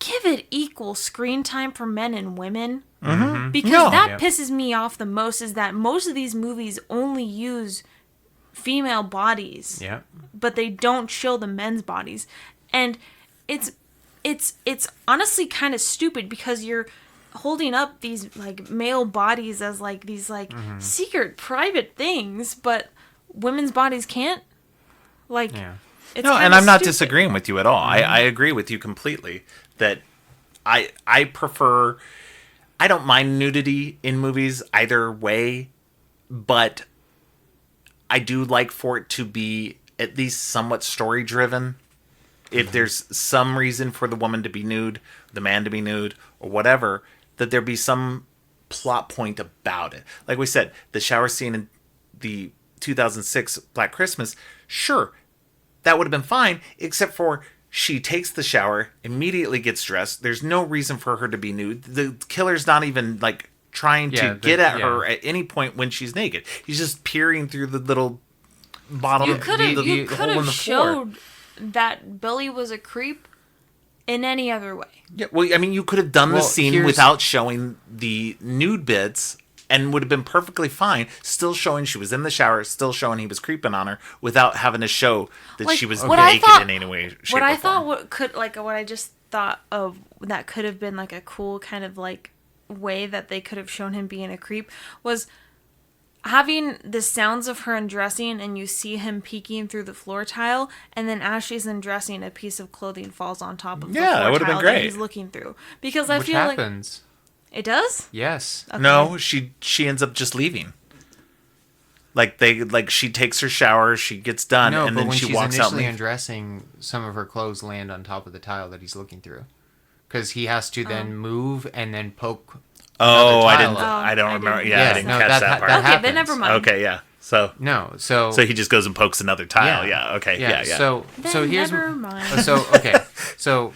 Speaker 2: give it equal screen time for men and women. Mm-hmm. Because that pisses me off the most is that most of these movies only use female bodies.
Speaker 3: Yeah.
Speaker 2: But they don't show the men's bodies. And it's honestly kind of stupid because you're holding up these like male bodies as like these like secret private things, but women's bodies can't. Like, it's
Speaker 1: No, and
Speaker 2: kinda
Speaker 1: I'm not
Speaker 2: stupid.
Speaker 1: disagreeing with you at all. I agree with you completely that I prefer. I don't mind nudity in movies either way, but I do like for it to be at least somewhat story driven. If there's some reason for the woman to be nude, the man to be nude, or whatever, that there be some plot point about it. Like we said, the shower scene in the 2006 Black Christmas, sure, that would have been fine, except for she takes the shower, immediately gets dressed. There's no reason for her to be nude. The killer's not even like trying to get at her at any point when she's naked. He's just peering through the little bottom
Speaker 2: You
Speaker 1: of
Speaker 2: could
Speaker 1: the
Speaker 2: have
Speaker 1: hole in the floor.
Speaker 2: showed that Billy was a creep in any other way.
Speaker 1: Yeah, well, I mean, you could have done the
Speaker 3: Well,
Speaker 1: scene
Speaker 3: here's-
Speaker 1: without showing the nude bits and would have been perfectly fine, still showing she was in the shower, still showing he was creeping on her, without having to show that
Speaker 2: Like,
Speaker 1: she was
Speaker 2: what I
Speaker 1: naked
Speaker 2: thought-
Speaker 1: in any way, shape,
Speaker 2: What
Speaker 1: or
Speaker 2: I thought
Speaker 1: form.
Speaker 2: what I just thought of that could have been like a cool kind of like way that they could have shown him being a creep was having the sounds of her undressing and you see him peeking through the floor tile, and then as she's undressing, a piece of clothing falls on top of the
Speaker 1: Yeah, that
Speaker 2: floor
Speaker 1: would have been
Speaker 2: tile that
Speaker 1: great.
Speaker 2: he's looking through. Because I
Speaker 3: Which
Speaker 2: feel
Speaker 3: happens.
Speaker 2: like it does.
Speaker 3: Yes.
Speaker 2: Okay.
Speaker 1: No, she ends up just leaving. She takes her shower, she gets done,
Speaker 3: No,
Speaker 1: and
Speaker 3: but
Speaker 1: then
Speaker 3: when
Speaker 1: she
Speaker 3: she's
Speaker 1: walks out.
Speaker 3: initially
Speaker 1: And
Speaker 3: undressing, some of her clothes land on top of the tile that he's looking through. Because he has to then move and then poke.
Speaker 1: oh,
Speaker 3: another
Speaker 1: I
Speaker 3: tile
Speaker 1: didn't.
Speaker 3: up.
Speaker 1: I don't
Speaker 2: I
Speaker 1: remember.
Speaker 2: didn't-
Speaker 1: Yeah, I
Speaker 3: Yeah,
Speaker 1: didn't
Speaker 3: no,
Speaker 1: catch
Speaker 3: that-
Speaker 1: that,
Speaker 3: that
Speaker 1: part.
Speaker 2: Okay,
Speaker 3: happens.
Speaker 2: then never mind.
Speaker 1: Okay, yeah. So
Speaker 3: No, so
Speaker 1: he just goes and pokes another tile. Yeah. Okay. Yeah. Yeah.
Speaker 3: So
Speaker 2: Then
Speaker 3: here's
Speaker 2: never mind.
Speaker 3: so okay. So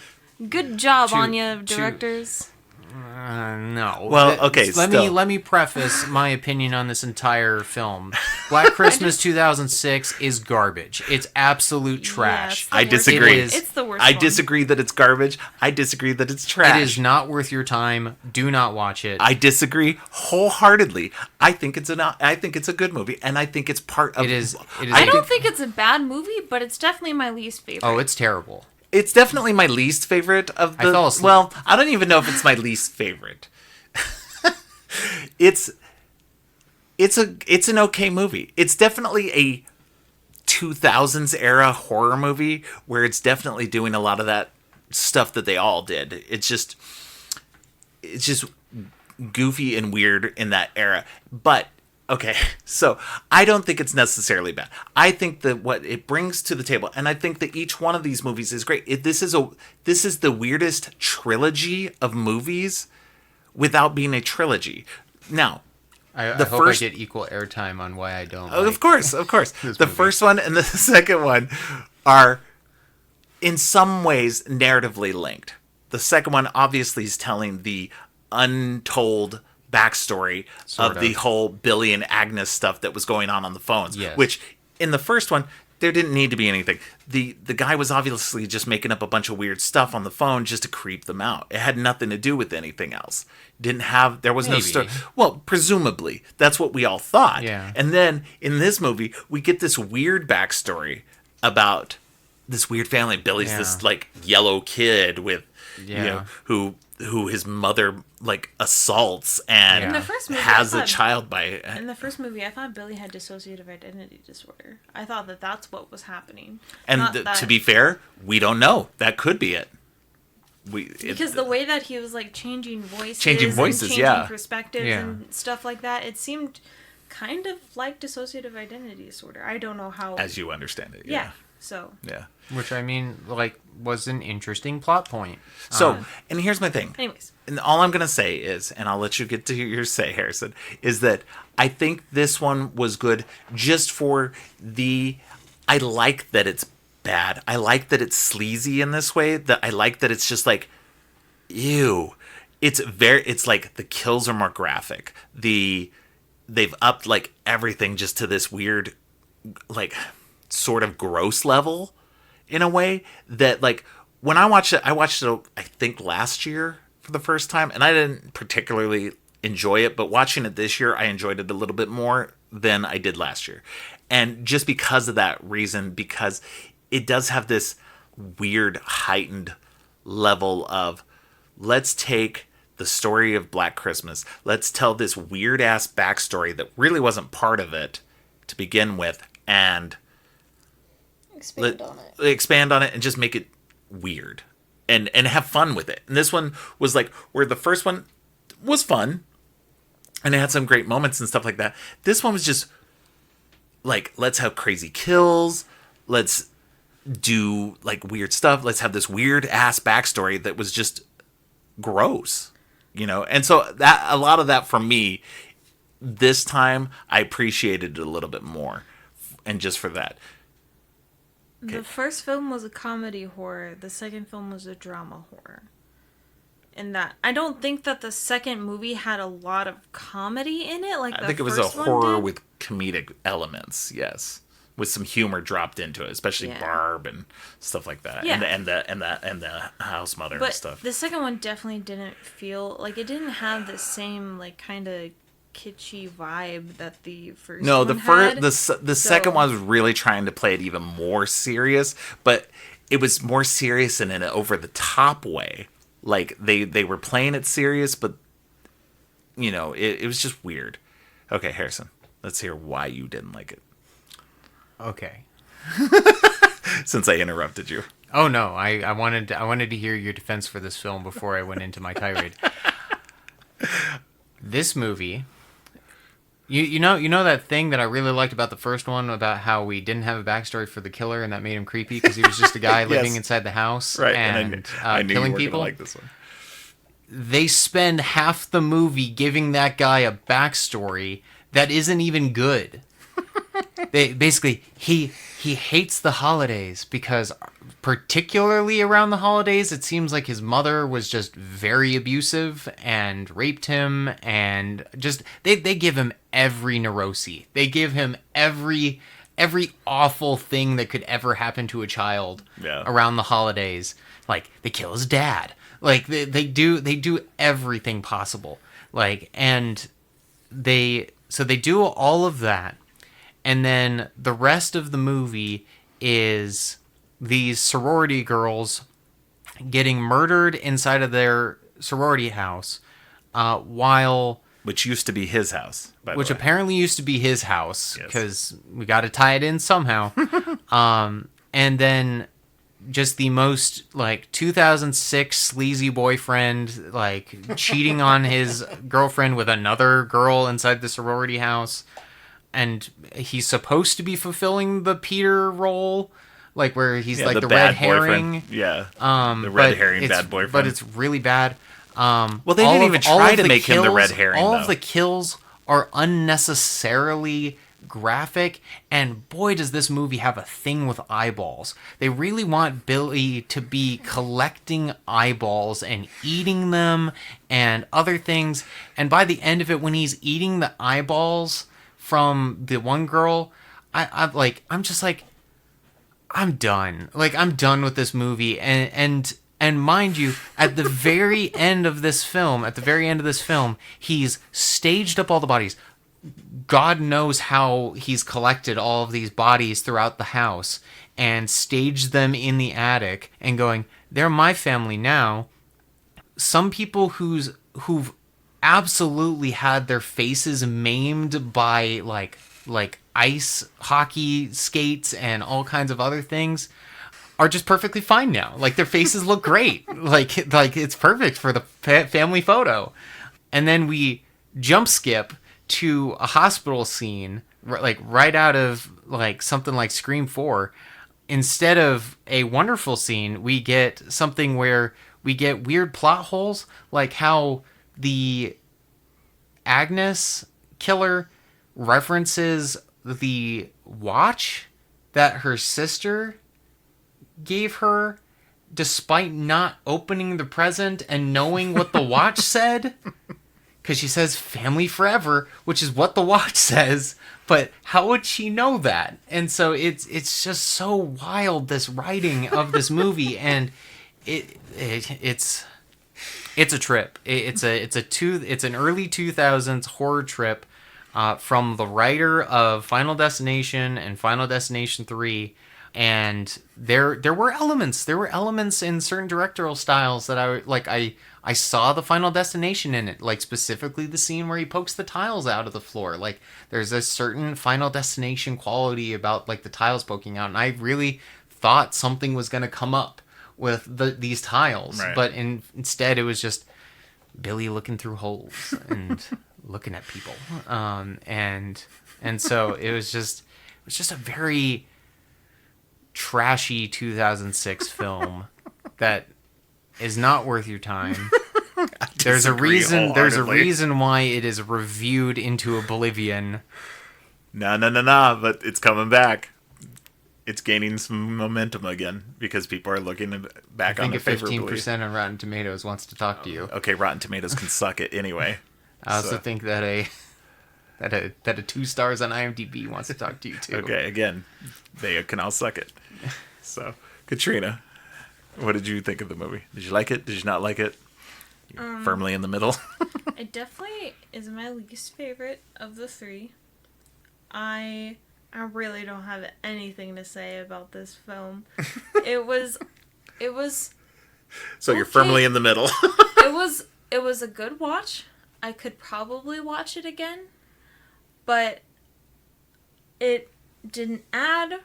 Speaker 2: Good job
Speaker 3: To-
Speaker 2: on you,
Speaker 3: to-
Speaker 2: directors.
Speaker 3: no.
Speaker 1: Well, okay,
Speaker 3: Let
Speaker 1: still.
Speaker 3: me preface my opinion on this entire film. Black Christmas 2006 is garbage. It's absolute trash.
Speaker 2: Yeah, it's the
Speaker 1: I
Speaker 2: worst
Speaker 1: disagree.
Speaker 2: one.
Speaker 3: It is-
Speaker 2: It's the worst
Speaker 1: I
Speaker 2: one.
Speaker 1: disagree that it's garbage. I disagree that it's trash.
Speaker 3: It is not worth your time. Do not watch it.
Speaker 1: I disagree wholeheartedly. I think it's a good movie, and I think it's part of.
Speaker 3: It is
Speaker 2: I don't think it's a bad movie, but it's definitely my least favorite.
Speaker 3: Oh, it's terrible.
Speaker 1: It's definitely my least favorite of the.
Speaker 3: I fell asleep.
Speaker 1: Well, I don't even know if it's my least favorite. It's an okay movie. It's definitely a 2000s era horror movie where it's definitely doing a lot of that stuff that they all did. It's just goofy and weird in that era. But okay, so I don't think it's necessarily bad. I think that what it brings to the table, and I think that each one of these movies is great. This is the weirdest trilogy of movies without being a trilogy. Now,
Speaker 3: I
Speaker 1: The
Speaker 3: hope
Speaker 1: first-
Speaker 3: I get equal airtime on why I don't.
Speaker 1: of
Speaker 3: like
Speaker 1: course, the
Speaker 3: movie.
Speaker 1: first one and the second one are in some ways narratively linked. The second one obviously is telling the untold backstory
Speaker 3: Sort
Speaker 1: of the
Speaker 3: of.
Speaker 1: whole Billy and Agnes stuff that was going on the phones.
Speaker 3: Yes.
Speaker 1: Which in the first one there didn't need to be anything. The guy was obviously just making up a bunch of weird stuff on the phone just to creep them out. It had nothing to do with anything else. There was no
Speaker 3: Maybe.
Speaker 1: story. Well, presumably that's what we all thought.
Speaker 3: Yeah.
Speaker 1: And then in this movie, we get this weird backstory about this weird family. Billy's
Speaker 3: Yeah.
Speaker 1: this like yellow kid with,
Speaker 3: Yeah.
Speaker 1: who who his mother like assaults and
Speaker 3: In the
Speaker 2: first movie,
Speaker 1: has
Speaker 2: I
Speaker 1: a
Speaker 2: thought-
Speaker 1: child by.
Speaker 2: In the first movie, I thought Billy had dissociative identity disorder. I thought that that's what was happening.
Speaker 1: And
Speaker 2: Not
Speaker 1: to
Speaker 2: that-
Speaker 1: be fair, we don't know. That could be it.
Speaker 2: Because the way that he was like changing voices, and changing
Speaker 1: yeah.
Speaker 2: perspectives
Speaker 3: Yeah.
Speaker 2: and stuff like that, it seemed kind of like dissociative identity disorder. I don't know how.
Speaker 1: as you understand it.
Speaker 2: yeah. So.
Speaker 1: Yeah.
Speaker 3: Which, I mean, like, was an interesting plot point.
Speaker 1: So, and here's my thing.
Speaker 2: Anyways.
Speaker 1: And all I'm going to say is, and I'll let you get to your say, Harrison, is that I think this one was good just for I like that it's bad. I like that it's sleazy in this way. That I like that it's just like, ew. It's like the kills are more graphic. They've upped like everything just to this weird, like, sort of gross level in a way that, like, when I watched it I think last year for the first time, and I didn't particularly enjoy it, but watching it this year I enjoyed it a little bit more than I did last year. And just because of that reason, because it does have this weird heightened level of, let's take the story of Black Christmas, let's tell this weird ass backstory that really wasn't part of it to begin with, and expand on it and just make it weird and have fun with it. And this one was like, where the first one was fun and it had some great moments and stuff like that. This one was just like, let's have crazy kills, let's do like weird stuff, let's have this weird ass backstory that was just gross, and so that, a lot of that for me this time, I appreciated it a little bit more, and just for that.
Speaker 2: The first film was a comedy horror. The second film was a drama horror. And that I don't think that the second movie had a lot of comedy in it. Like
Speaker 1: I think it was a horror with comedic elements, yes, with some humor dropped into it, especially Barb and stuff like that,
Speaker 2: Yeah.
Speaker 1: and the house mother
Speaker 2: but
Speaker 1: and stuff.
Speaker 2: The second one definitely didn't feel like it didn't have the same like kind of kitschy vibe that the first
Speaker 1: No,
Speaker 2: one
Speaker 1: the
Speaker 2: had.
Speaker 1: the second one was really trying to play it even more serious, but it was more serious in an over the top way. Like they were playing it serious, but it was just weird. Okay, Harrison, let's hear why you didn't like it.
Speaker 3: Okay.
Speaker 1: Since I interrupted you.
Speaker 3: Oh no, I wanted to hear your defense for this film before I went into my tirade. This movie, you know that thing that I really liked about the first one, about how we didn't have a backstory for the killer and that made him creepy because he was just a guy living inside the house and
Speaker 1: I knew
Speaker 3: killing
Speaker 1: you were
Speaker 3: people.
Speaker 1: gonna like this one.
Speaker 3: They spend half the movie giving that guy a backstory that isn't even good. They basically he hates the holidays because, particularly around the holidays, it seems like his mother was just very abusive and raped him, and just they give him every neurosis. They give him every awful thing that could ever happen to a child around the holidays. Like, they kill his dad. Like, they do everything possible. Like, and they do all of that. And then the rest of the movie is these sorority girls getting murdered inside of their sorority house,
Speaker 1: which used to be his house, by the way.
Speaker 3: Apparently used to be his house,
Speaker 1: Yes.
Speaker 3: because we got to tie it in somehow. And then just the most like 2006 sleazy boyfriend, like cheating on his girlfriend with another girl inside the sorority house. And he's supposed to be fulfilling the Peter role, like where he's like the red herring.
Speaker 1: Boyfriend. Yeah. The red herring bad boyfriend.
Speaker 3: But it's really bad.
Speaker 1: Well, they didn't even try to make him the red herring,
Speaker 3: All
Speaker 1: though.
Speaker 3: of the kills are unnecessarily graphic, and boy, does this movie have a thing with eyeballs. They really want Billy to be collecting eyeballs and eating them and other things. And by the end of it, when he's eating the eyeballs from the one girl, I'm just like, I'm done. Like, I'm done with this movie. And mind you, at the very end of this film, he's staged up all the bodies. God knows how he's collected all of these bodies throughout the house and staged them in the attic and going, they're my family now. some people who've absolutely had their faces maimed by like ice hockey skates and all kinds of other things are just perfectly fine now. Like their faces look great. like it's perfect for the family photo. And then we jump skip to a hospital scene like right out of like something like Scream 4. Instead of a wonderful scene, we get something where we get weird plot holes, like how the Agnes killer references the watch that her sister gave her despite not opening the present and knowing what the watch said. Because she says family forever, which is what the watch says. But how would she know that? And so it's just so wild, this writing of this movie, and it's a trip. It's an early 2000s horror trip from the writer of Final Destination and Final Destination 3. And there were elements in certain directorial styles that I saw the Final Destination in it, like specifically the scene where he pokes the tiles out of the floor. Like there's a certain Final Destination quality about like the tiles poking out, and I really thought something was going to come up with these tiles,
Speaker 1: right.
Speaker 3: But instead it was just Billy looking through holes and looking at people, and so it was just a very trashy 2006 film that is not worth your time. There's a reason why it is reviewed into oblivion.
Speaker 1: No, but it's coming back. It's gaining some momentum again because people are looking back on it favorably.
Speaker 3: I think 15% on Rotten Tomatoes wants to talk to you.
Speaker 1: Okay, Rotten Tomatoes can suck it anyway.
Speaker 3: I also think that a 2 stars on IMDb wants to talk to you too.
Speaker 1: Okay, again, they can all suck it. So, Katrina, what did you think of the movie? Did you like it? Did you not like it? You're firmly in the middle.
Speaker 2: It definitely is my least favorite of the 3. I really don't have anything to say about this film. It was
Speaker 1: So you're firmly in the middle.
Speaker 2: it was a good watch. I could probably watch it again, but it didn't add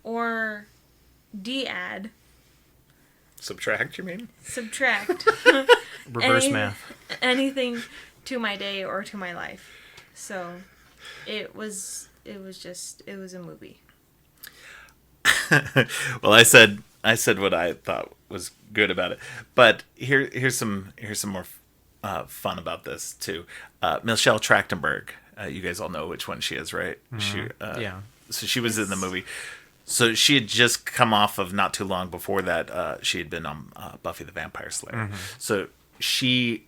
Speaker 2: or de-add.
Speaker 1: Subtract, you mean?
Speaker 2: Subtract.
Speaker 3: Reverse math.
Speaker 2: Anything to my day or to my life. So it was a movie.
Speaker 1: Well, I said what I thought was good about it, but here's some more fun about this too. Michelle Trachtenberg, you guys all know which one she is, right?
Speaker 3: Mm-hmm. Yeah.
Speaker 1: So she was in the movie. So she had just come off of, not too long before that, she had been on Buffy the Vampire Slayer.
Speaker 3: Mm-hmm.
Speaker 1: So she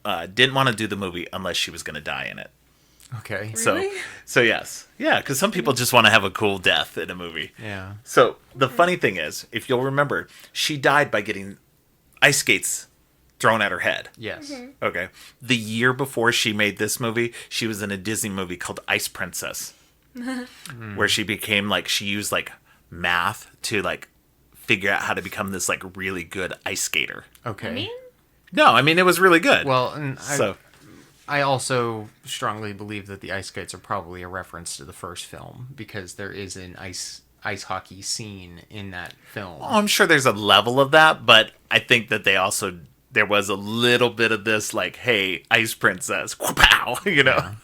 Speaker 1: didn't want to do the movie unless she was going to die in it.
Speaker 3: Okay.
Speaker 2: Really?
Speaker 1: So yes. Yeah, because some people just want to have a cool death in a movie.
Speaker 3: Yeah.
Speaker 1: So the funny thing is, if you'll remember, she died by getting ice skates thrown at her head.
Speaker 3: Yes.
Speaker 2: Mm-hmm.
Speaker 1: Okay. The year before she made this movie, she was in a Disney movie called Ice Princess. Where she became she used math to figure out how to become this really good ice skater.
Speaker 3: Okay.
Speaker 1: No, it was really good.
Speaker 3: Well, and I also strongly believe that the ice skates are probably a reference to the first film because there is an ice hockey scene in that film.
Speaker 1: Oh, I'm sure there's a level of that, but I think that there was a little bit of this hey, Ice Princess, pow,
Speaker 3: Yeah.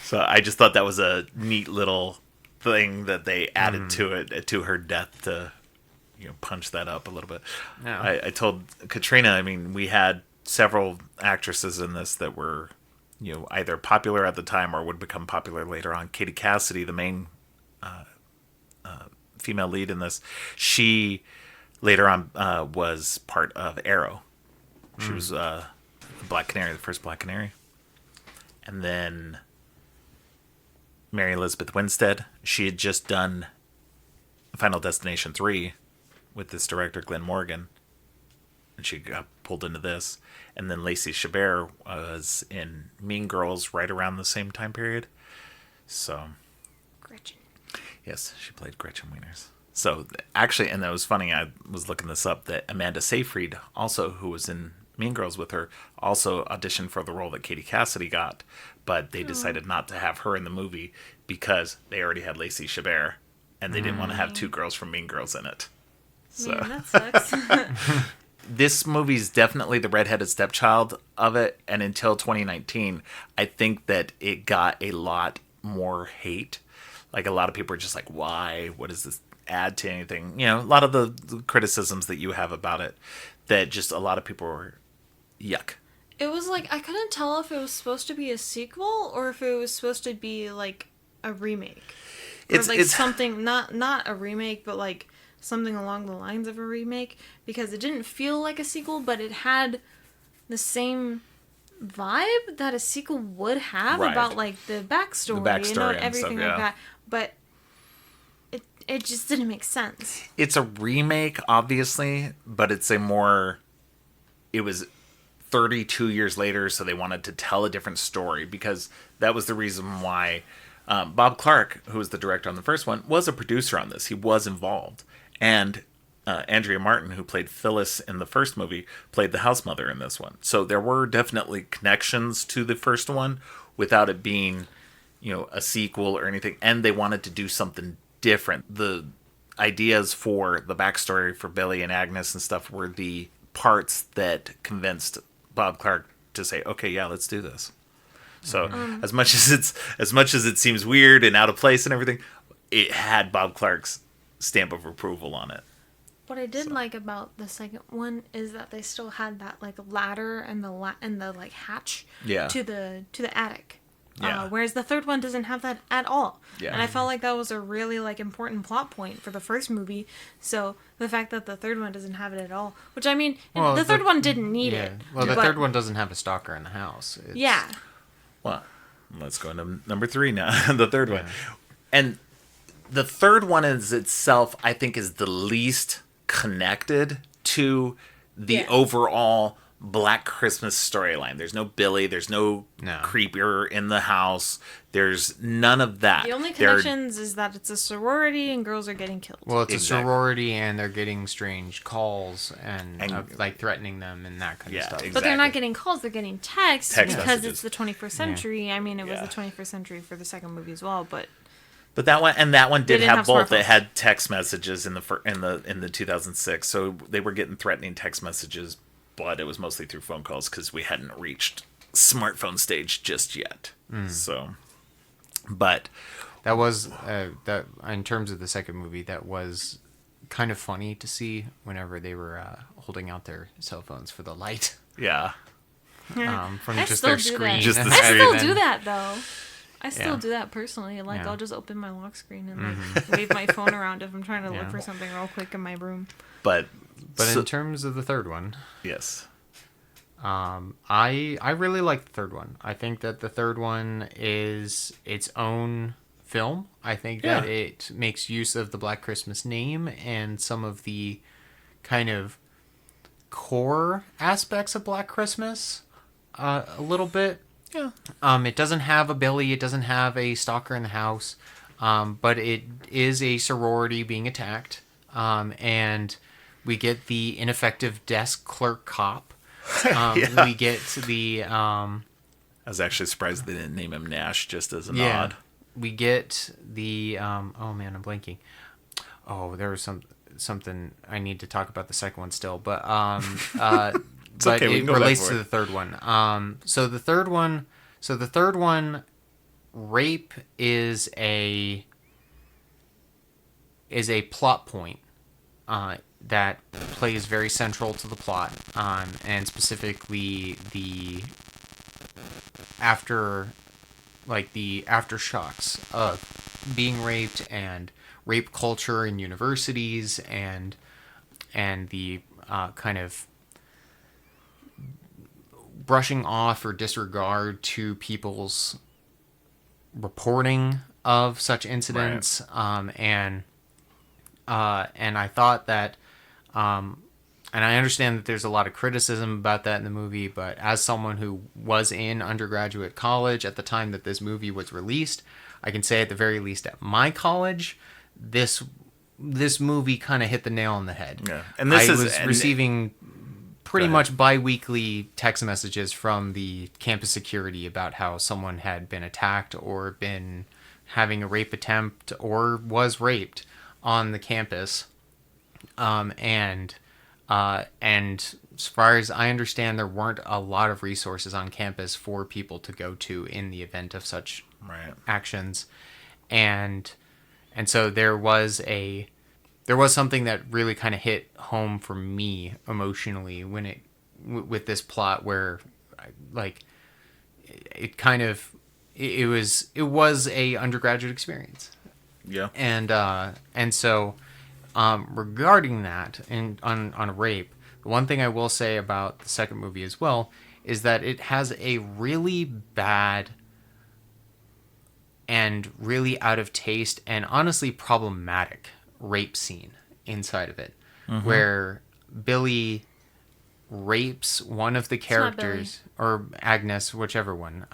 Speaker 1: So I just thought that was a neat little thing that they added to it, to her death, to punch that up a little bit.
Speaker 3: Yeah.
Speaker 1: I told Katrina, we had several actresses in this that were either popular at the time or would become popular later on. Katie Cassidy, the main female lead in this, she later on was part of Arrow. She was Black Canary, the first Black Canary. And then Mary Elizabeth Winstead, she had just done Final Destination 3 with this director, Glenn Morgan. And she got pulled into this. And then Lacey Chabert was in Mean Girls right around the same time period. So,
Speaker 2: Gretchen.
Speaker 1: yes, she played Gretchen Wieners. So actually, and that was funny. I was looking this up. That Amanda Seyfried, also who was in Mean Girls with her, also auditioned for the role that Katie Cassidy got, but they decided not to have her in the movie because they already had Lacey Chabert, and they didn't want to have two girls from Mean Girls in it. So
Speaker 2: Man, that sucks.
Speaker 1: this movie's definitely the redheaded stepchild of it, and until 2019, I think that it got a lot more hate. Like, a lot of people are just like, why? What does this add to anything? You know, a lot of the criticisms that you have about it, that just a lot of people were, yuck.
Speaker 2: It was like, I couldn't tell if it was supposed to be a sequel or if it was supposed to be like a remake. Or like something, not a remake, but like something along the lines of a remake, because it didn't feel like a sequel, but it had the same vibe that a sequel would have,
Speaker 1: right,
Speaker 2: about like the backstory,
Speaker 1: and
Speaker 2: everything
Speaker 1: stuff,
Speaker 2: like that. But it just didn't make sense.
Speaker 1: It's a remake, obviously, but it's a more... It was 32 years later, so they wanted to tell a different story, because that was the reason why Bob Clark, who was the director on the first one, was a producer on this. He was involved. And Andrea Martin, who played Phyllis in the first movie, played the house mother in this one. So there were definitely connections to the first one without it being, you know, a sequel or anything. And they wanted to do something different. The ideas for the backstory for Billy and Agnes and stuff were the parts that convinced Bob Clark to say, okay, yeah, let's do this. So as much as it seems weird and out of place and everything, it had Bob Clark's stamp of approval on it.
Speaker 2: What I did like about the second one is that they still had that like ladder and the like hatch to the attic.
Speaker 1: Yeah.
Speaker 2: Whereas the third one doesn't have that at all.
Speaker 1: Yeah.
Speaker 2: And I felt like that was a really like important plot point for the first movie. So the fact that the third one doesn't have it at all, which I mean, the third one didn't need it.
Speaker 3: Well, the third one doesn't have a stalker in the house.
Speaker 2: Yeah.
Speaker 1: Well, let's go into number 3 now. The third one. And the third one is itself, I think, is the least connected to the overall Black Christmas storyline. There's no Billy. There's no creeper in the house. There's none of that.
Speaker 2: The only connections is that it's a sorority and girls are getting killed.
Speaker 3: Well, it's a sorority and they're getting strange calls and like threatening them and that kind of stuff.
Speaker 1: Exactly.
Speaker 2: But they're not getting calls. They're getting texts because
Speaker 1: messages.
Speaker 2: it's the 21st century. I mean, it was the 21st century for the second movie as well, but
Speaker 1: that one did have both.
Speaker 2: Smartphones.
Speaker 1: It had text messages in the 2006, so they were getting threatening text messages, but it was mostly through phone calls because we hadn't reached smartphone stage just yet. So, but
Speaker 3: that was that in terms of the second movie, that was kind of funny to see whenever they were holding out their cell phones for the light.
Speaker 1: Yeah.
Speaker 3: From just their screen.
Speaker 1: Just the
Speaker 2: I
Speaker 1: screen.
Speaker 2: still do that though. I still do that personally. Like, I'll just open my lock screen and like wave my phone around if I'm trying to look for something real quick in my room.
Speaker 1: But
Speaker 3: in terms of the third one,
Speaker 1: yes,
Speaker 3: I really like the third one. I think that the third one is its own film. I think that it makes use of the Black Christmas name and some of the kind of core aspects of Black Christmas a little bit.
Speaker 1: Yeah.
Speaker 3: It doesn't have a Billy. It doesn't have a stalker in the house. But it is a sorority being attacked. And we get the ineffective desk clerk cop. We get the... I
Speaker 1: was actually surprised they didn't name him Nash just as a nod.
Speaker 3: We get the... oh, man, I'm blanking. Oh, there was something... I need to talk about the second one still. But... but
Speaker 1: okay,
Speaker 3: it relates to the third one. So the third one, rape is a plot point that plays very central to the plot, and specifically the aftershocks of being raped and rape culture in universities and the kind of brushing off or disregard to people's reporting of such incidents.
Speaker 1: Right.
Speaker 3: And I thought that, and I understand that there's a lot of criticism about that in the movie, but as someone who was in undergraduate college at the time that this movie was released, I can say at the very least at my college, this this movie kind of hit the nail on the head.
Speaker 1: Yeah. And this
Speaker 3: I
Speaker 1: is
Speaker 3: was receiving pretty
Speaker 1: Go
Speaker 3: much bi-weekly text messages from the campus security about how someone had been attacked or been having a rape attempt or was raped on the campus. And as far as I understand, there weren't a lot of resources on campus for people to go to in the event of such actions. And so there was something that really kind of hit home for me emotionally when with this plot where it was a undergraduate experience.
Speaker 1: Yeah.
Speaker 3: And so regarding that and on rape, the one thing I will say about the second movie as well is that it has a really bad and really out of taste and honestly problematic rape scene inside of it, where Billy rapes one of the characters, or Agnes, whichever one.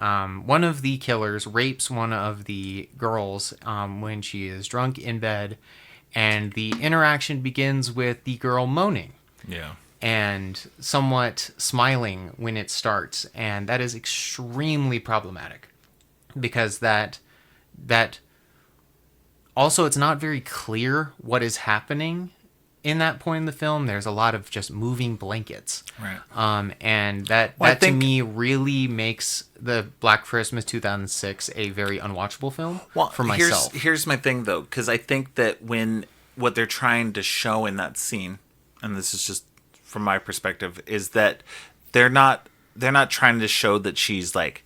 Speaker 3: One of the killers rapes one of the girls when she is drunk in bed, and the interaction begins with the girl moaning.
Speaker 1: Yeah.
Speaker 3: And somewhat smiling when it starts, and that is extremely problematic because that also it's not very clear what is happening in that point in the film. There's a lot of just moving blankets,
Speaker 1: Right.
Speaker 3: And that to me really makes the Black Christmas 2006 a very unwatchable film for myself.
Speaker 1: Here's my thing though, because I think that what they're trying to show in that scene, and this is just from my perspective, is that they're not trying to show that she's like,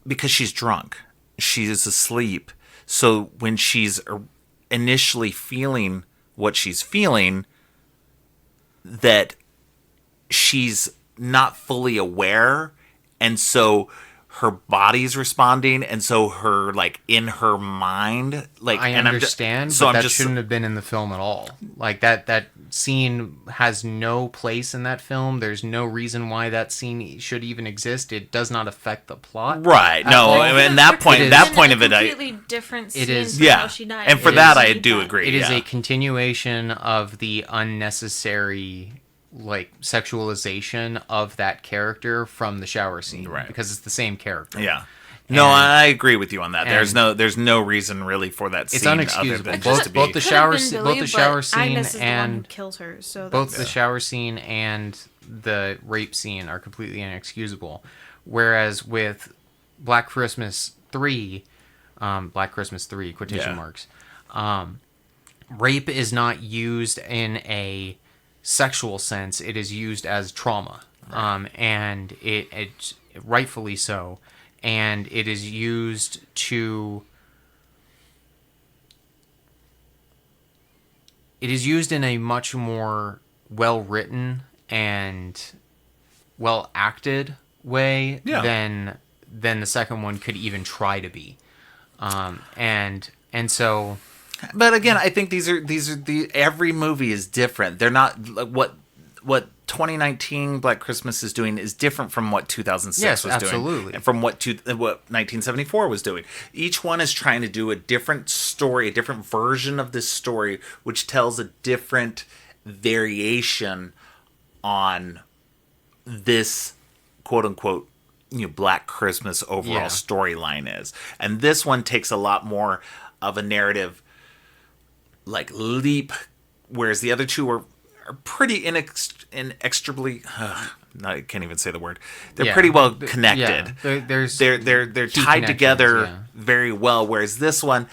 Speaker 1: because she's drunk, she's asleep. So when she's initially feeling what she's feeling, that she's not fully aware, and so her body's responding, and so her I
Speaker 3: understand, but that shouldn't have been in the film at all. Like that scene has no place in that film. There's no reason why that scene should even exist. It does not affect the plot.
Speaker 1: Right. No, and that point of it,
Speaker 2: completely different scene.
Speaker 3: It is.
Speaker 1: Yeah.
Speaker 2: How she died.
Speaker 1: And for that, I do agree.
Speaker 3: It is a continuation of the unnecessary sexualization of that character from the shower scene,
Speaker 1: right?
Speaker 3: Because it's the same character.
Speaker 1: Yeah. No, I agree with you on that. There's no reason really for that scene.
Speaker 3: It's unexcusable. Both the shower scene
Speaker 2: Agnes is
Speaker 3: and
Speaker 2: the one who kills her. So
Speaker 3: both the shower scene and the rape scene are completely inexcusable. Whereas with Black Christmas 3 quotation marks, rape is not used in a sexual sense. It is used as trauma, and it rightfully so. And it is used to... It is used in a much more well-written and well-acted way than the second one could even try to be. And so...
Speaker 1: But again, I think these are every movie is different. They're not what 2019 Black Christmas is doing is different from what 2006 was doing, and from what 1974 was doing. Each one is trying to do a different story, a different version of this story, which tells a different variation on this quote unquote Black Christmas overall storyline is. And this one takes a lot more of a narrative leap, whereas the other two are pretty inextricably. I can't even say the word. They're pretty well connected.
Speaker 3: Yeah.
Speaker 1: They're tied together very well. Whereas this one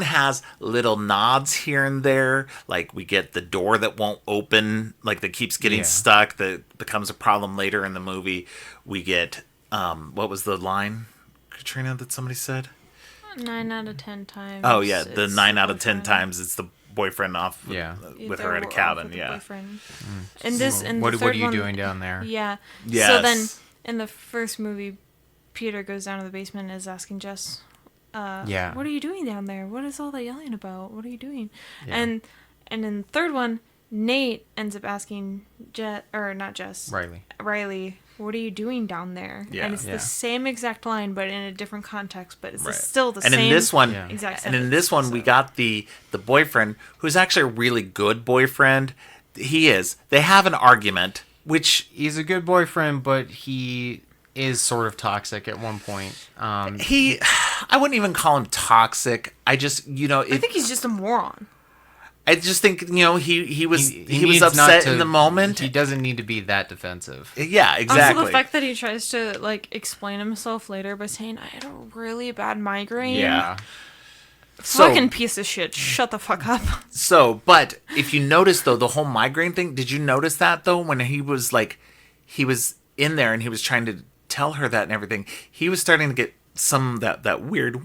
Speaker 1: has little nods here and there. Like we get the door that won't open, that keeps getting stuck. That becomes a problem later in the movie. We get what was the line, Katrina, that somebody said?
Speaker 2: 9 out of 10 times.
Speaker 1: Oh yeah, the 9 out of 10 times it's the boyfriend off with her at a cabin. Yeah.
Speaker 2: And
Speaker 3: what are you doing down there?
Speaker 2: Yeah.
Speaker 1: Yes.
Speaker 2: So then in the first movie, Peter goes down to the basement and is asking Jess, what are you doing down there? What is all that yelling about? What are you doing?
Speaker 3: Yeah.
Speaker 2: And in the third one, Nate ends up asking not Jess, Riley, what are you doing down there?
Speaker 1: Yeah.
Speaker 2: And it's the same exact line, but in a different context. But it's
Speaker 1: Right.
Speaker 2: still the
Speaker 1: and
Speaker 2: same.
Speaker 1: in this one,
Speaker 2: exact
Speaker 1: and in
Speaker 2: sentence,
Speaker 1: this one, we got the boyfriend who's actually a really good boyfriend. He is. They have an argument, which
Speaker 3: he's a good boyfriend, but he is sort of toxic at one point.
Speaker 1: I wouldn't even call him toxic. I just, I
Speaker 2: think he's just a moron.
Speaker 1: I just think, he was
Speaker 3: needs
Speaker 1: upset
Speaker 3: not to-
Speaker 1: in the moment.
Speaker 3: He doesn't need to be that defensive.
Speaker 1: Yeah, exactly.
Speaker 2: Also, the fact that he tries to explain himself later by saying, "I had a really bad migraine."
Speaker 3: Yeah.
Speaker 2: Fucking piece of shit. Shut the fuck up.
Speaker 1: So, but if you notice though, the whole migraine thing, did you notice that though? When he was in there and he was trying to tell her that and everything, he was starting to get some that weird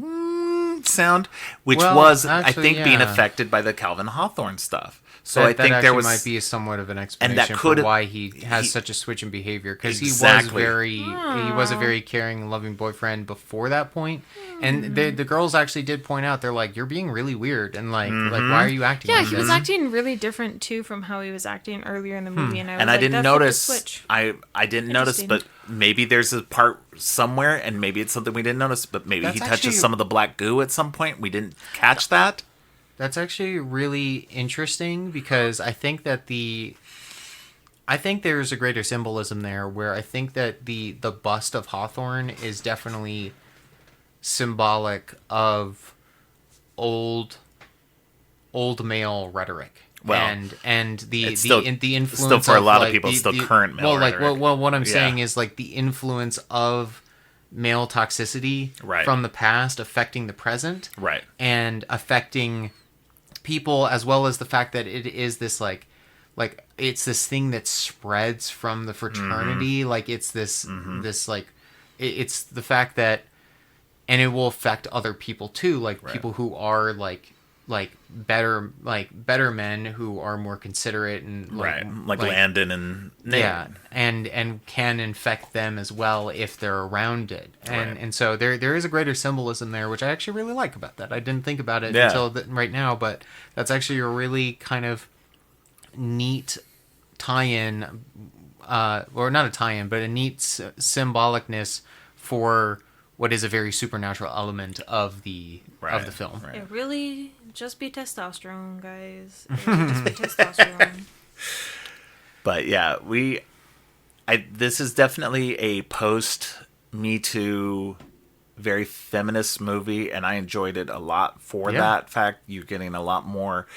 Speaker 1: sound, which was,
Speaker 3: actually,
Speaker 1: I think, being affected by the Calvin Hawthorne stuff. So
Speaker 3: that,
Speaker 1: I think there was
Speaker 3: might be somewhat of an explanation
Speaker 1: and that could
Speaker 3: for why he has such a switch in behavior, because
Speaker 1: Exactly.
Speaker 3: he was a very caring and loving boyfriend before that point. And the girls actually did point out, they're like, you're being really weird, and like why are you acting
Speaker 2: Yeah,
Speaker 3: like
Speaker 2: he
Speaker 3: this?
Speaker 2: was acting really different too from how he was acting earlier in the movie, and
Speaker 1: I didn't
Speaker 2: that
Speaker 1: notice.
Speaker 2: flipped the switch.
Speaker 1: I didn't notice, but maybe there's a part somewhere, and maybe it's something we didn't notice. But maybe
Speaker 3: That's
Speaker 1: he touches
Speaker 3: actually-
Speaker 1: some of the black goo at some point. We didn't catch that.
Speaker 3: That's actually really interesting, because I think that there's a greater symbolism there, where I think that the bust of Hawthorne is definitely symbolic of old male rhetoric.
Speaker 1: Well,
Speaker 3: and the influence
Speaker 1: still for a
Speaker 3: of,
Speaker 1: lot of people, it's still current male rhetoric.
Speaker 3: What I'm saying is the influence of male toxicity from the past affecting the present,
Speaker 1: Right.
Speaker 3: and affecting people, as well as the fact that it is this it's this thing that spreads from the fraternity. It's this it's the fact that, and it will affect other people too, people who are better men who are more considerate and
Speaker 1: like Landon and Nate.
Speaker 3: Yeah, and can infect them as well if they're around it, and so there is a greater symbolism there, which I actually really like about that. I didn't think about it until right now, but that's actually a really kind of neat tie-in, or not a tie-in, but a neat symbolicness for what is a very supernatural element of the film.
Speaker 1: Right.
Speaker 2: It really just be testosterone, guys. It really just be testosterone.
Speaker 1: But yeah, this is definitely a post Me Too, very feminist movie, and I enjoyed it a lot for that fact. You're getting a lot more.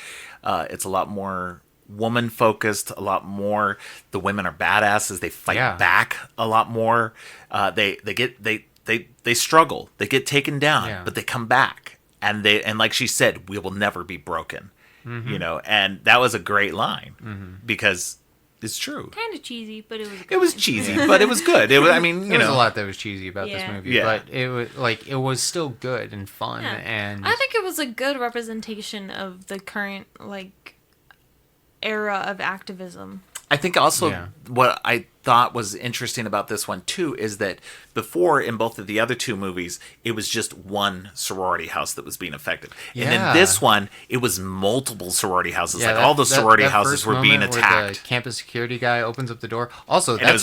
Speaker 1: It's a lot more woman focused, a lot more. The women are badasses. They fight back a lot more. They struggle. They get taken down, but they come back. And like she said, we will never be broken, and that was a great line because it's true.
Speaker 2: Kind of cheesy, but it was.
Speaker 1: It was cheesy, but it was good. It was. I mean,
Speaker 3: there was a lot that was cheesy about this movie,
Speaker 1: Yeah.
Speaker 3: but it was still good and fun, and
Speaker 2: I think it was a good representation of the current era of activism.
Speaker 1: I think also what I thought was interesting about this one too is that before, in both of the other two movies, it was just one sorority house that was being affected, and in this one it was multiple sorority houses. All the sorority houses were being attacked.
Speaker 3: Where the campus security guy opens up the door. Also,
Speaker 1: And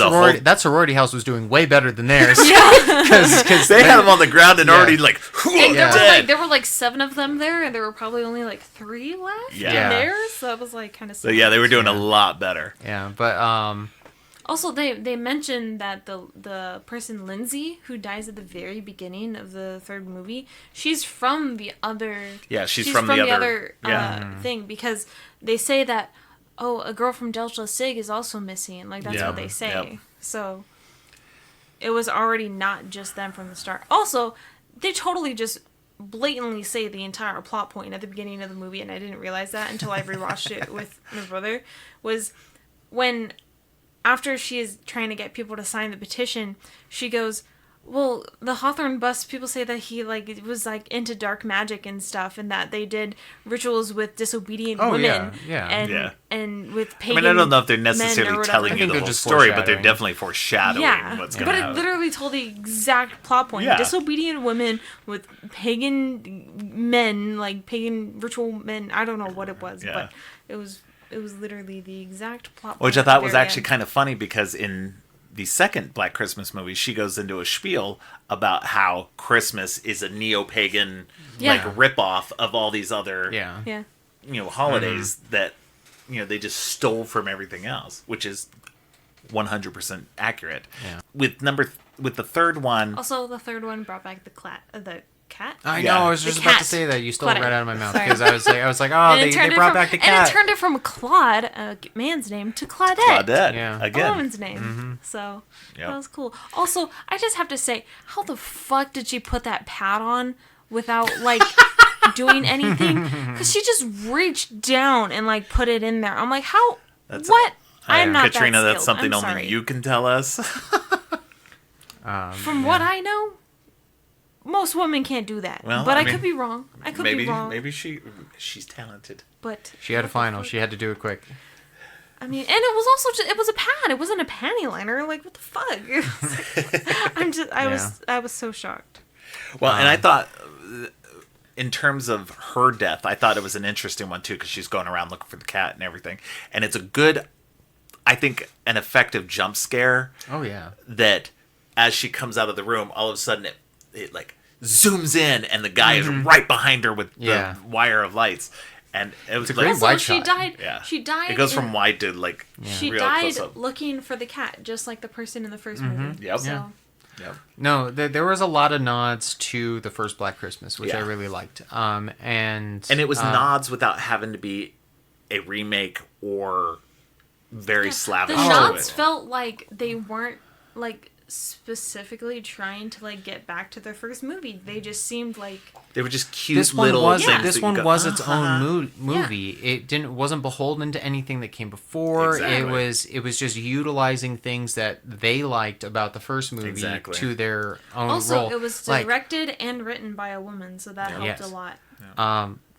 Speaker 3: that sorority house was doing way better than theirs.
Speaker 1: Because they had them on the ground and already
Speaker 2: And
Speaker 1: dead.
Speaker 2: there were 7 of them there, and there were probably only 3 left in there. So that was kind of.
Speaker 1: So they were doing a lot better.
Speaker 3: Yeah, but
Speaker 2: also, they mentioned that the person Lindsay, who dies at the very beginning of the third movie, she's from the other.
Speaker 1: Yeah, she's from the other
Speaker 2: thing, because they say that a girl from Delta Sig is also missing. That's what they say.
Speaker 1: Yep.
Speaker 2: So it was already not just them from the start. Also, they totally just blatantly say the entire plot point at the beginning of the movie, and I didn't realize that until I rewatched it with my brother. Was when, after she is trying to get people to sign the petition, she goes, well, the Hawthorne bust, people say that he was into dark magic and stuff, and that they did rituals with disobedient women. And with pagan.
Speaker 1: I don't know if they're necessarily telling you the whole story, but they're definitely foreshadowing what's going to happen.
Speaker 2: But it literally told the exact plot point.
Speaker 1: Yeah.
Speaker 2: Disobedient women with pagan men, pagan ritual men. I don't know what it was, but it was it was literally the exact plot.
Speaker 1: Which I
Speaker 2: point at
Speaker 1: thought
Speaker 2: the
Speaker 1: was
Speaker 2: very
Speaker 1: actually
Speaker 2: end.
Speaker 1: kind of funny because in the second Black Christmas movie, she goes into a spiel about how Christmas is a neo-pagan
Speaker 2: Yeah.
Speaker 1: like rip-off of all these other
Speaker 3: Yeah.
Speaker 2: Yeah.
Speaker 1: holidays that they just stole from everything else, which is 100% accurate.
Speaker 3: Yeah.
Speaker 1: With the third one,
Speaker 2: Also, the third one brought back the cat.
Speaker 3: I
Speaker 1: Yeah.
Speaker 3: know. I was
Speaker 2: The
Speaker 3: just about to
Speaker 2: cat.
Speaker 3: say that. You stole it
Speaker 2: Claude.
Speaker 3: right out of my mouth
Speaker 2: Sorry.
Speaker 3: because I was like, oh,
Speaker 2: And
Speaker 3: they
Speaker 2: it
Speaker 3: brought
Speaker 2: from,
Speaker 3: back the
Speaker 2: And
Speaker 3: cat.
Speaker 2: it turned it from Claude, a man's name, to Claudette.
Speaker 1: Claudette,
Speaker 3: Yeah.
Speaker 2: A
Speaker 1: again.
Speaker 2: woman's name. So
Speaker 1: Yep.
Speaker 2: that was cool. Also, I just have to say, how the fuck did she put that pad on without like doing anything? Because she just reached down and like put it in there. I'm like, how?
Speaker 1: That's-
Speaker 2: what? I'm not
Speaker 1: Katrina,
Speaker 2: that
Speaker 1: that's
Speaker 2: skilled.
Speaker 1: something
Speaker 2: I'm
Speaker 1: only
Speaker 2: sorry.
Speaker 1: you can tell us.
Speaker 2: From what I know, most women can't do that.
Speaker 1: Well,
Speaker 2: but
Speaker 1: I
Speaker 2: I,
Speaker 1: mean,
Speaker 2: could be wrong. I could be wrong.
Speaker 1: maybe she's talented.
Speaker 2: But
Speaker 3: She had a final. She had to do it quick.
Speaker 2: I mean, and it was also just, it was a pad. It wasn't a panty liner. Like, what the fuck? I was so shocked.
Speaker 1: Well, and I thought, in terms of her death, I thought it was an interesting one too because she's going around looking for the cat and everything, and it's a good, I think, an effective jump scare.
Speaker 3: Oh yeah.
Speaker 1: That as she comes out of the room, all of a sudden it like zooms in, and the guy is right behind her with
Speaker 3: Yeah.
Speaker 1: the wire of lights, and it was
Speaker 3: a
Speaker 1: like,
Speaker 3: great
Speaker 2: Also,
Speaker 3: wide
Speaker 2: she
Speaker 3: shot.
Speaker 2: died.
Speaker 1: yeah,
Speaker 2: She died.
Speaker 1: It goes
Speaker 2: in-
Speaker 1: from wide to like
Speaker 2: She
Speaker 1: real
Speaker 2: died
Speaker 1: close up.
Speaker 2: looking for the cat, just like the person in the 1st movie.
Speaker 1: Yep.
Speaker 2: So,
Speaker 3: Yeah.
Speaker 1: Yep.
Speaker 3: No, there was a lot of nods to the first Black Christmas, which I
Speaker 1: Yeah.
Speaker 3: really liked. And
Speaker 1: And it was nods without having to be a remake or very slavish
Speaker 2: the
Speaker 1: to
Speaker 2: nods
Speaker 1: it.
Speaker 2: felt like they weren't like specifically trying to like get back to their first movie. They just seemed like
Speaker 1: They were just cute
Speaker 3: this one
Speaker 1: little
Speaker 3: was
Speaker 1: things.
Speaker 3: this
Speaker 1: that you
Speaker 3: one
Speaker 1: go,
Speaker 3: was its
Speaker 1: "Ah."
Speaker 3: own movie. It wasn't beholden to anything that came before.
Speaker 1: Exactly.
Speaker 3: It was just utilizing things that they liked about the first movie
Speaker 1: Exactly.
Speaker 3: to their own
Speaker 2: also
Speaker 3: role.
Speaker 2: it was
Speaker 3: Like,
Speaker 2: directed and written by a woman, so that helped
Speaker 3: Yes.
Speaker 2: a lot.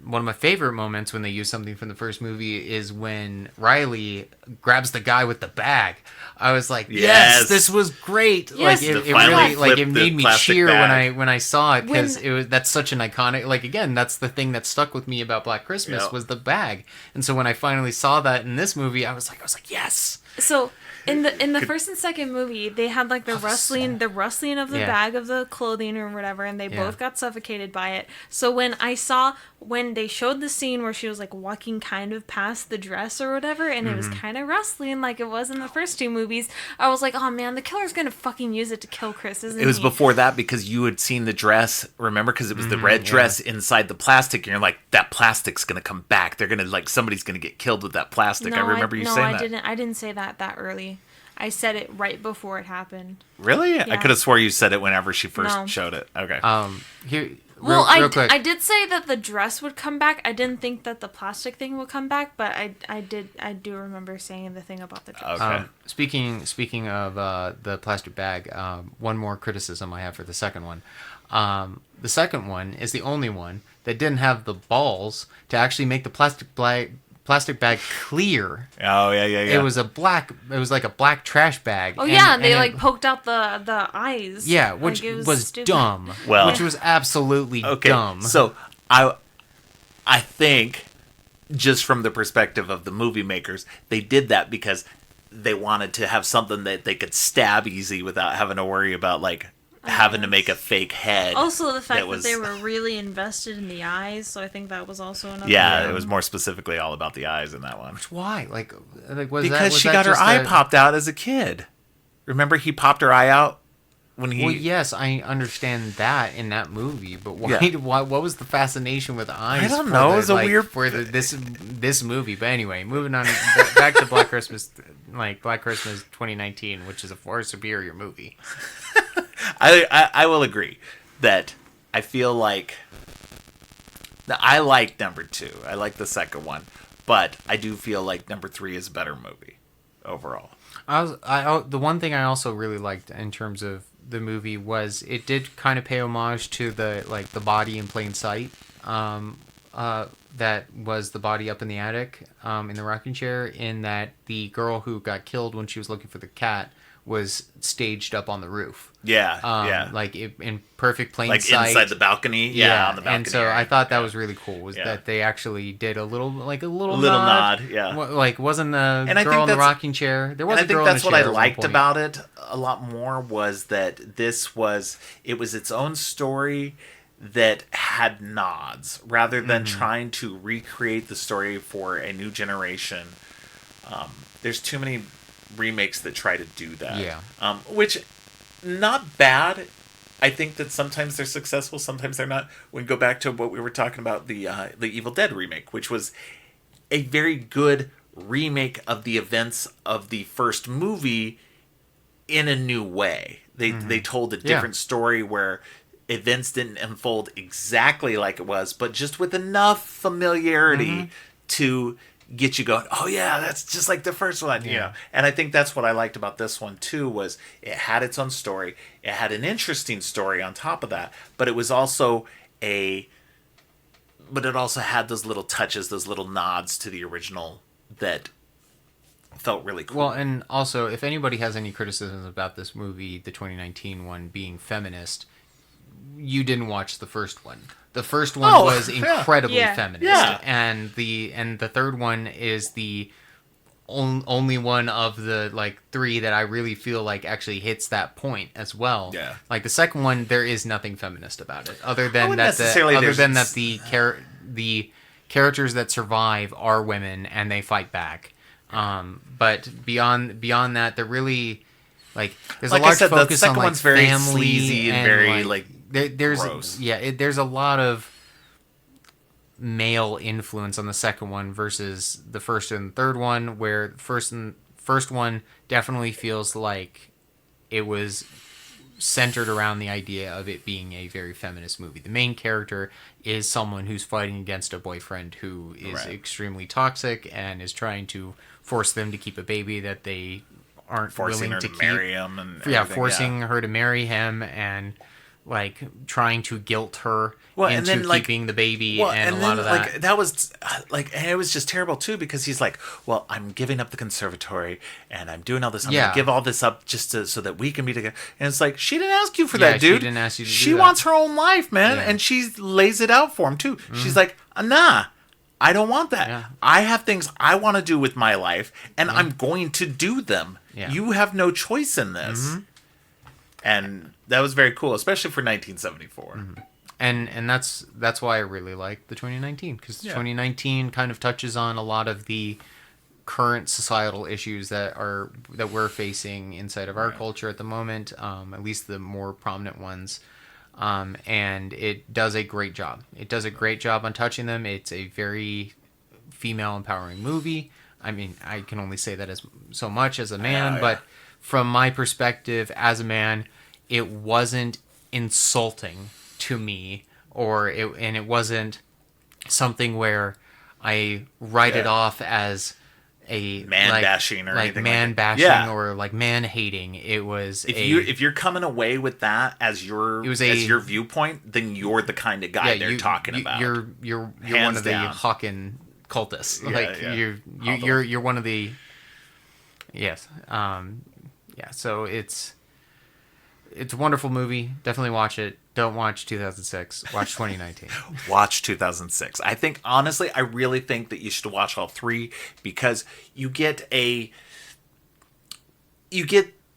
Speaker 3: one of my favorite moments when they use something from the first movie is when Riley grabs the guy with the bag. I was like,
Speaker 1: Yes.
Speaker 3: yes, this was great.
Speaker 2: Yes.
Speaker 3: Like it
Speaker 1: Finally
Speaker 3: really like it
Speaker 1: flip the
Speaker 3: made me
Speaker 1: plastic
Speaker 3: cheer
Speaker 1: bag.
Speaker 3: when I saw it because
Speaker 2: When-
Speaker 3: that's such an iconic. Like again, that's the thing that stuck with me about Black Christmas
Speaker 1: Yep.
Speaker 3: was the bag. And so when I finally saw that in this movie, I was like, yes.
Speaker 2: So in the first and second movie, they had like the rustling of the
Speaker 3: Yeah.
Speaker 2: bag of the clothing or whatever, and they
Speaker 3: Yeah.
Speaker 2: both got suffocated by it. So when they showed the scene where she was like walking kind of past the dress or whatever, and it was
Speaker 3: Mm-hmm.
Speaker 2: kind of rustling like it was in the first two movies, I was like, oh man, the killer's gonna fucking use it to kill Chris, isn't
Speaker 1: It was
Speaker 2: he?
Speaker 1: before that because you had seen the dress, remember? Because it was the red dress inside the plastic, and you're like, that plastic's going to come back. They're going to, like, somebody's going to get killed with that plastic. I remember you saying that.
Speaker 2: I didn't say that early. I said it right before it happened.
Speaker 1: Really? I
Speaker 2: Yeah.
Speaker 1: could have swore you said it whenever she first
Speaker 2: No.
Speaker 1: showed it. Okay.
Speaker 3: Here,
Speaker 2: Well,
Speaker 3: real quick.
Speaker 2: I did say that the dress would come back. I didn't think that the plastic thing would come back, but I do remember saying the thing about the dress.
Speaker 1: Okay.
Speaker 3: Speaking of the plastic bag, one more criticism I have for the second one. The second one is the only one that didn't have the balls to actually make the plastic bag clear.
Speaker 1: Oh, yeah.
Speaker 3: It was like a black trash bag.
Speaker 2: Oh yeah, and they
Speaker 3: it-
Speaker 2: like poked out the eyes.
Speaker 3: yeah, which
Speaker 2: Like, it
Speaker 3: was
Speaker 2: stupid.
Speaker 3: dumb.
Speaker 1: Well-
Speaker 3: which was absolutely
Speaker 1: Okay.
Speaker 3: dumb.
Speaker 1: So, I think, just from the perspective of the movie makers, they did that because they wanted to have something that they could stab easy without having to worry about, like, having to make a fake head.
Speaker 2: Also, the fact that,
Speaker 1: was-
Speaker 2: they were really invested in the eyes, so I think that was also another.
Speaker 1: Yeah, it was more specifically all about the eyes in that one.
Speaker 3: Why? Like was
Speaker 1: Because
Speaker 3: that, was
Speaker 1: she
Speaker 3: that
Speaker 1: got her
Speaker 3: just
Speaker 1: eye
Speaker 3: a-
Speaker 1: popped out as a kid. Remember, he popped her eye out when he.
Speaker 3: Well, yes, I understand that in that movie, but why?
Speaker 1: Yeah.
Speaker 3: What was the fascination with eyes?
Speaker 1: I don't
Speaker 3: for
Speaker 1: know,
Speaker 3: the,
Speaker 1: it was a
Speaker 3: like,
Speaker 1: weird-
Speaker 3: for this movie. But anyway, moving on back to Black Christmas, like Black Christmas 2019, which is a far superior movie.
Speaker 1: I will agree that I feel like I like number 2. I like the second one, but I do feel like number 3 is a better movie overall.
Speaker 3: The one thing I also really liked in terms of the movie was it did kind of pay homage to the body in plain sight that was the body up in the attic in the rocking chair, in that the girl who got killed when she was looking for the cat was staged up on the roof.
Speaker 1: Yeah, yeah.
Speaker 3: Like in perfect plain
Speaker 1: Like
Speaker 3: sight.
Speaker 1: inside the balcony. Yeah, on the balcony.
Speaker 3: And so
Speaker 1: area.
Speaker 3: I thought that was really cool, was
Speaker 1: Yeah.
Speaker 3: that they actually did a little
Speaker 1: little
Speaker 3: nod.
Speaker 1: yeah.
Speaker 3: Like, wasn't a
Speaker 1: And I
Speaker 3: girl
Speaker 1: think
Speaker 3: in the
Speaker 1: that's-
Speaker 3: rocking chair. There was
Speaker 1: And I
Speaker 3: a
Speaker 1: think
Speaker 3: girl
Speaker 1: that's
Speaker 3: in a
Speaker 1: what I
Speaker 3: chair at one
Speaker 1: liked
Speaker 3: point.
Speaker 1: about it a lot more, was that it was its own story that had nods rather than trying to recreate the story for a new generation. There's too many remakes that try to do that.
Speaker 3: Yeah.
Speaker 1: Which, not bad. I think that sometimes they're successful, sometimes they're not. We go back to what we were talking about, the Evil Dead remake, which was a very good remake of the events of the first movie in a new way. They told a different story where events didn't unfold exactly like it was, but just with enough familiarity to get you going, oh yeah, that's just like the first one, you know. And I think that's what I liked about this one too, was it had its own story. It had an interesting story on top of that, but it was also it also had those little touches, those little nods to the original that felt really cool.
Speaker 3: Well, and also, if anybody has any criticisms about this movie, the 2019 one, being feminist, you didn't watch the first one. The first one was incredibly feminist, and the third one is the only one of the like three that I really feel like actually hits that point as well.
Speaker 1: Yeah.
Speaker 3: Like the second one, there is nothing feminist about it, other than that the characters that survive are women and they fight back. But beyond that, they're really like there's
Speaker 1: like
Speaker 3: a large
Speaker 1: I said,
Speaker 3: focus
Speaker 1: the second
Speaker 3: on like
Speaker 1: one's very
Speaker 3: family
Speaker 1: sleazy and very like
Speaker 3: there's
Speaker 1: gross.
Speaker 3: There's a lot of male influence on the second one versus the first and third one, where first one definitely feels like it was centered around the idea of it being a very feminist movie. The main character is someone who's fighting against a boyfriend who is extremely toxic and is trying to force them to keep a baby that they aren't
Speaker 1: forcing
Speaker 3: willing
Speaker 1: her
Speaker 3: to
Speaker 1: to
Speaker 3: keep.
Speaker 1: marry him, and
Speaker 3: forcing her to marry him, and like trying to guilt her
Speaker 1: and
Speaker 3: into
Speaker 1: then, like,
Speaker 3: keeping the baby, and a lot of that.
Speaker 1: Like, that was like, and it was just terrible too, because he's like, well, I'm giving up the conservatory and I'm doing all this. I'm gonna give all this up just so that we can be together. And it's like, she didn't ask you for that, dude.
Speaker 3: She didn't ask you to
Speaker 1: She
Speaker 3: do that.
Speaker 1: wants her own life, man, and she lays it out for him too. She's like, nah, I don't want that.
Speaker 3: Yeah.
Speaker 1: I have things I want to do with my life, and I'm going to do them.
Speaker 3: Yeah.
Speaker 1: You have no choice in this. And that was very cool, especially for 1974.
Speaker 3: And that's why I really like the 2019, because 2019 kind of touches on a lot of the current societal issues that we're facing inside of our culture at the moment, at least the more prominent ones. And it does a great job. It does a great job on touching them. It's a very female empowering movie. I mean, I can only say that as so much as a man, but from my perspective as a man, it wasn't insulting to me, and it wasn't something where I write it off as a
Speaker 1: man bashing or
Speaker 3: like
Speaker 1: anything
Speaker 3: man
Speaker 1: like
Speaker 3: bashing
Speaker 1: that.
Speaker 3: or like man hating. It was
Speaker 1: if you're coming away with that as your viewpoint, then you're the kind of guy they're talking about.
Speaker 3: You're
Speaker 1: Hands
Speaker 3: one of the
Speaker 1: down.
Speaker 3: Hawken cultists.
Speaker 1: Yeah.
Speaker 3: You're one of the So it's a wonderful movie. Definitely watch it. Don't watch 2006. Watch 2019.
Speaker 1: Watch 2006. I think, honestly, I really think that you should watch all three, because you get the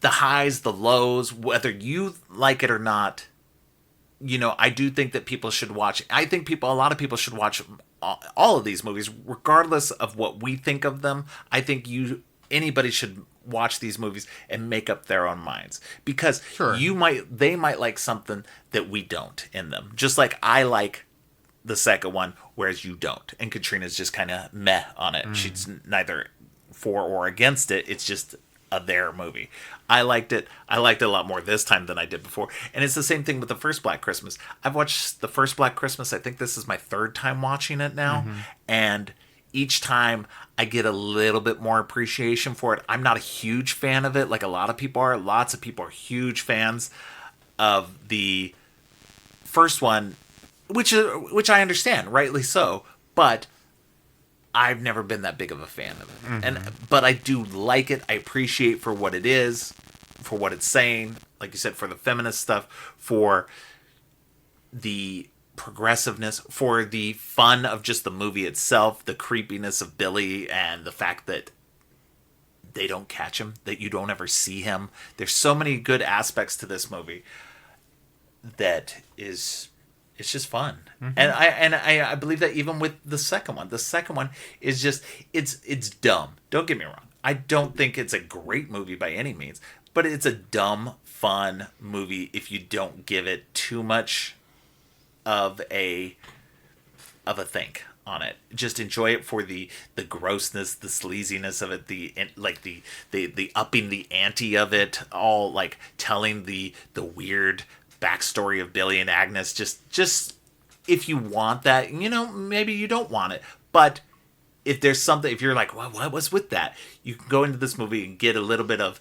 Speaker 1: highs, the lows, whether you like it or not. You know, I do think that people should watch. I think a lot of people should watch all of these movies, regardless of what we think of them. I think anybody should watch these movies and make up their own minds, because they might like something that we don't in them, just like I like the second one, whereas you don't, and Katrina's just kind of meh on it. She's neither for or against it. It's just their movie. I liked it a lot more this time than I did before, and it's the same thing with the first Black Christmas. I've watched the first Black Christmas, I think this is my third time watching it now, and each time I get a little bit more appreciation for it. I'm not a huge fan of it like a lot of people are. Lots of people are huge fans of the first one, which I understand, rightly so. but I've never been that big of a fan of it. But I do like it. I appreciate for what it is, for what it's saying. Like you said, for the feminist stuff, for the progressiveness, for the fun of just the movie itself, the creepiness of Billy, and the fact that they don't catch him, that you don't ever see him. There's so many good aspects to this movie that it's just fun. And I believe that even with the second one is just it's dumb. Don't get me wrong. I don't think it's a great movie by any means, but it's a dumb, fun movie if you don't give it too much of a think on it. Just enjoy it for the grossness, the sleaziness of it, the upping the ante of it, all like telling the weird backstory of Billy and Agnes. Just if you want that, maybe you don't want it, but if there's something, if you're like, well, what was with that, you can go into this movie and get a little bit of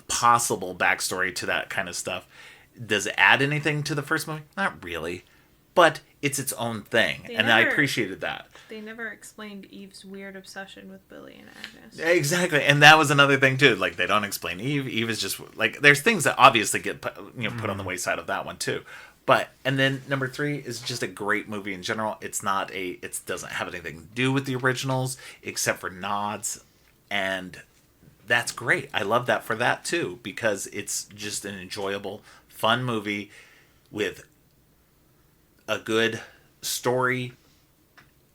Speaker 1: possible backstory to that kind of stuff. Does it add anything to the first movie? Not really, but it's its own thing, I appreciated that.
Speaker 2: They never explained Eve's weird obsession with Billy and Agnes.
Speaker 1: Exactly, and that was another thing too. Like, they don't explain Eve. Eve is just like, there's things that obviously get put on the wayside of that one too. But and then number 3 is just a great movie in general. It doesn't have anything to do with the originals except for nods, and that's great. I love that for that too, because it's just an enjoyable, fun movie with a good story,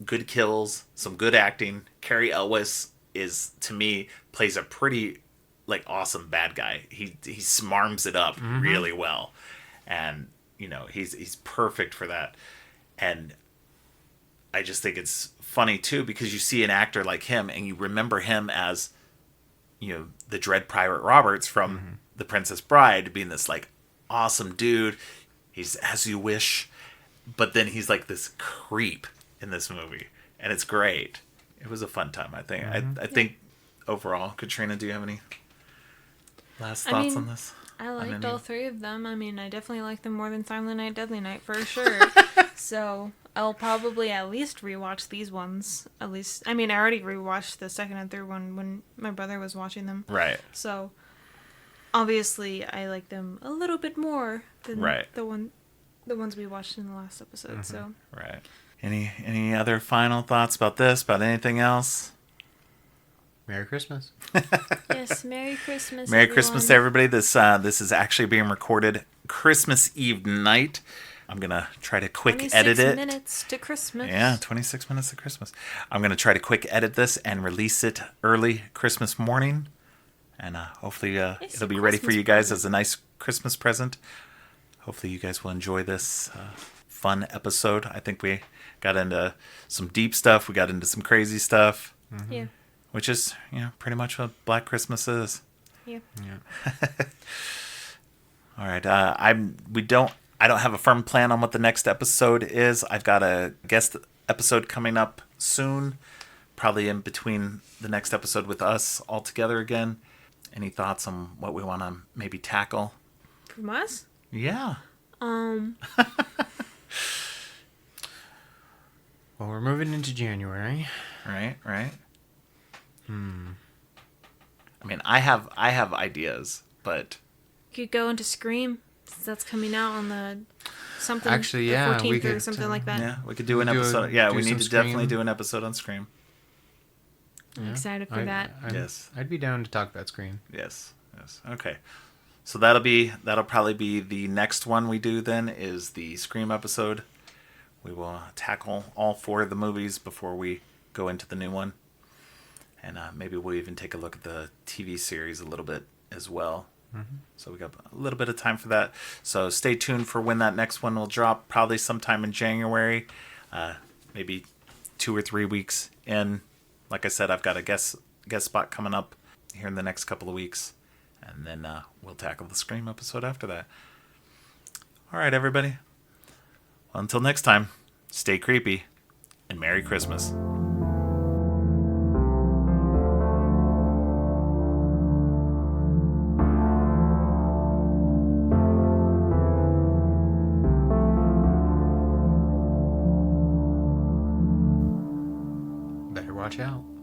Speaker 1: good kills, some good acting. Cary Elwes to me, plays a pretty awesome bad guy. He smarms it up really well, and he's perfect for that. And I just think it's funny too, because you see an actor like him and you remember him as the Dread Pirate Roberts from The Princess Bride, being this awesome dude. He's As You Wish. But then he's like this creep in this movie, and it's great. It was a fun time, I think. I think overall, Katrina, do you have any last thoughts on this?
Speaker 2: I liked all 3 of them. I mean, I definitely like them more than Silent Night, Deadly Night, for sure. So I'll probably at least rewatch these ones. At least, I mean, I already rewatched the second and third one when my brother was watching them.
Speaker 1: Right.
Speaker 2: So obviously, I like them a little bit more than the ones we watched in the last episode. So
Speaker 1: right. Any other final thoughts about this? About anything else?
Speaker 3: Merry Christmas.
Speaker 2: Yes, Merry Christmas.
Speaker 1: Merry Christmas to everybody. This is actually being recorded Christmas Eve night. I'm gonna try to quick edit it.
Speaker 2: 26 minutes to Christmas.
Speaker 1: Yeah, 26 minutes to Christmas. I'm gonna try to quick edit this and release it early Christmas morning, and hopefully it'll be ready for you guys as a nice Christmas present. Hopefully you guys will enjoy this fun episode. I think we got into some deep stuff. We got into some crazy stuff.
Speaker 2: Yeah.
Speaker 1: Which is, pretty much what Black Christmas is.
Speaker 2: Yeah.
Speaker 1: All right. I don't have a firm plan on what the next episode is. I've got a guest episode coming up soon, probably in between the next episode with us all together again. Any thoughts on what we want to maybe tackle?
Speaker 2: From us?
Speaker 1: Yeah.
Speaker 3: Well, we're moving into January.
Speaker 1: Right. I mean, I have ideas, but
Speaker 2: You could go into Scream, since that's coming out on the something.
Speaker 3: Actually,
Speaker 2: the
Speaker 3: yeah,
Speaker 2: 14th
Speaker 3: we
Speaker 2: or
Speaker 3: could,
Speaker 2: something like that.
Speaker 1: yeah, we could do an episode. We need to
Speaker 3: Scream.
Speaker 1: definitely do an episode on Scream.
Speaker 2: I'm excited for that.
Speaker 1: Yes.
Speaker 3: I'd be down to talk about Scream.
Speaker 1: Yes. Okay. So that'll probably be the next one we do then, is the Scream episode. We will tackle all 4 of the movies before we go into the new one. And maybe we'll even take a look at the TV series a little bit as well. So we got a little bit of time for that. So stay tuned for when that next one will drop, probably sometime in January, maybe 2 or 3 weeks in. Like I said, I've got a guest spot coming up here in the next couple of weeks. And then we'll tackle the Scream episode after that. All right, everybody. Well, until next time, stay creepy and Merry Christmas.
Speaker 3: Watch out.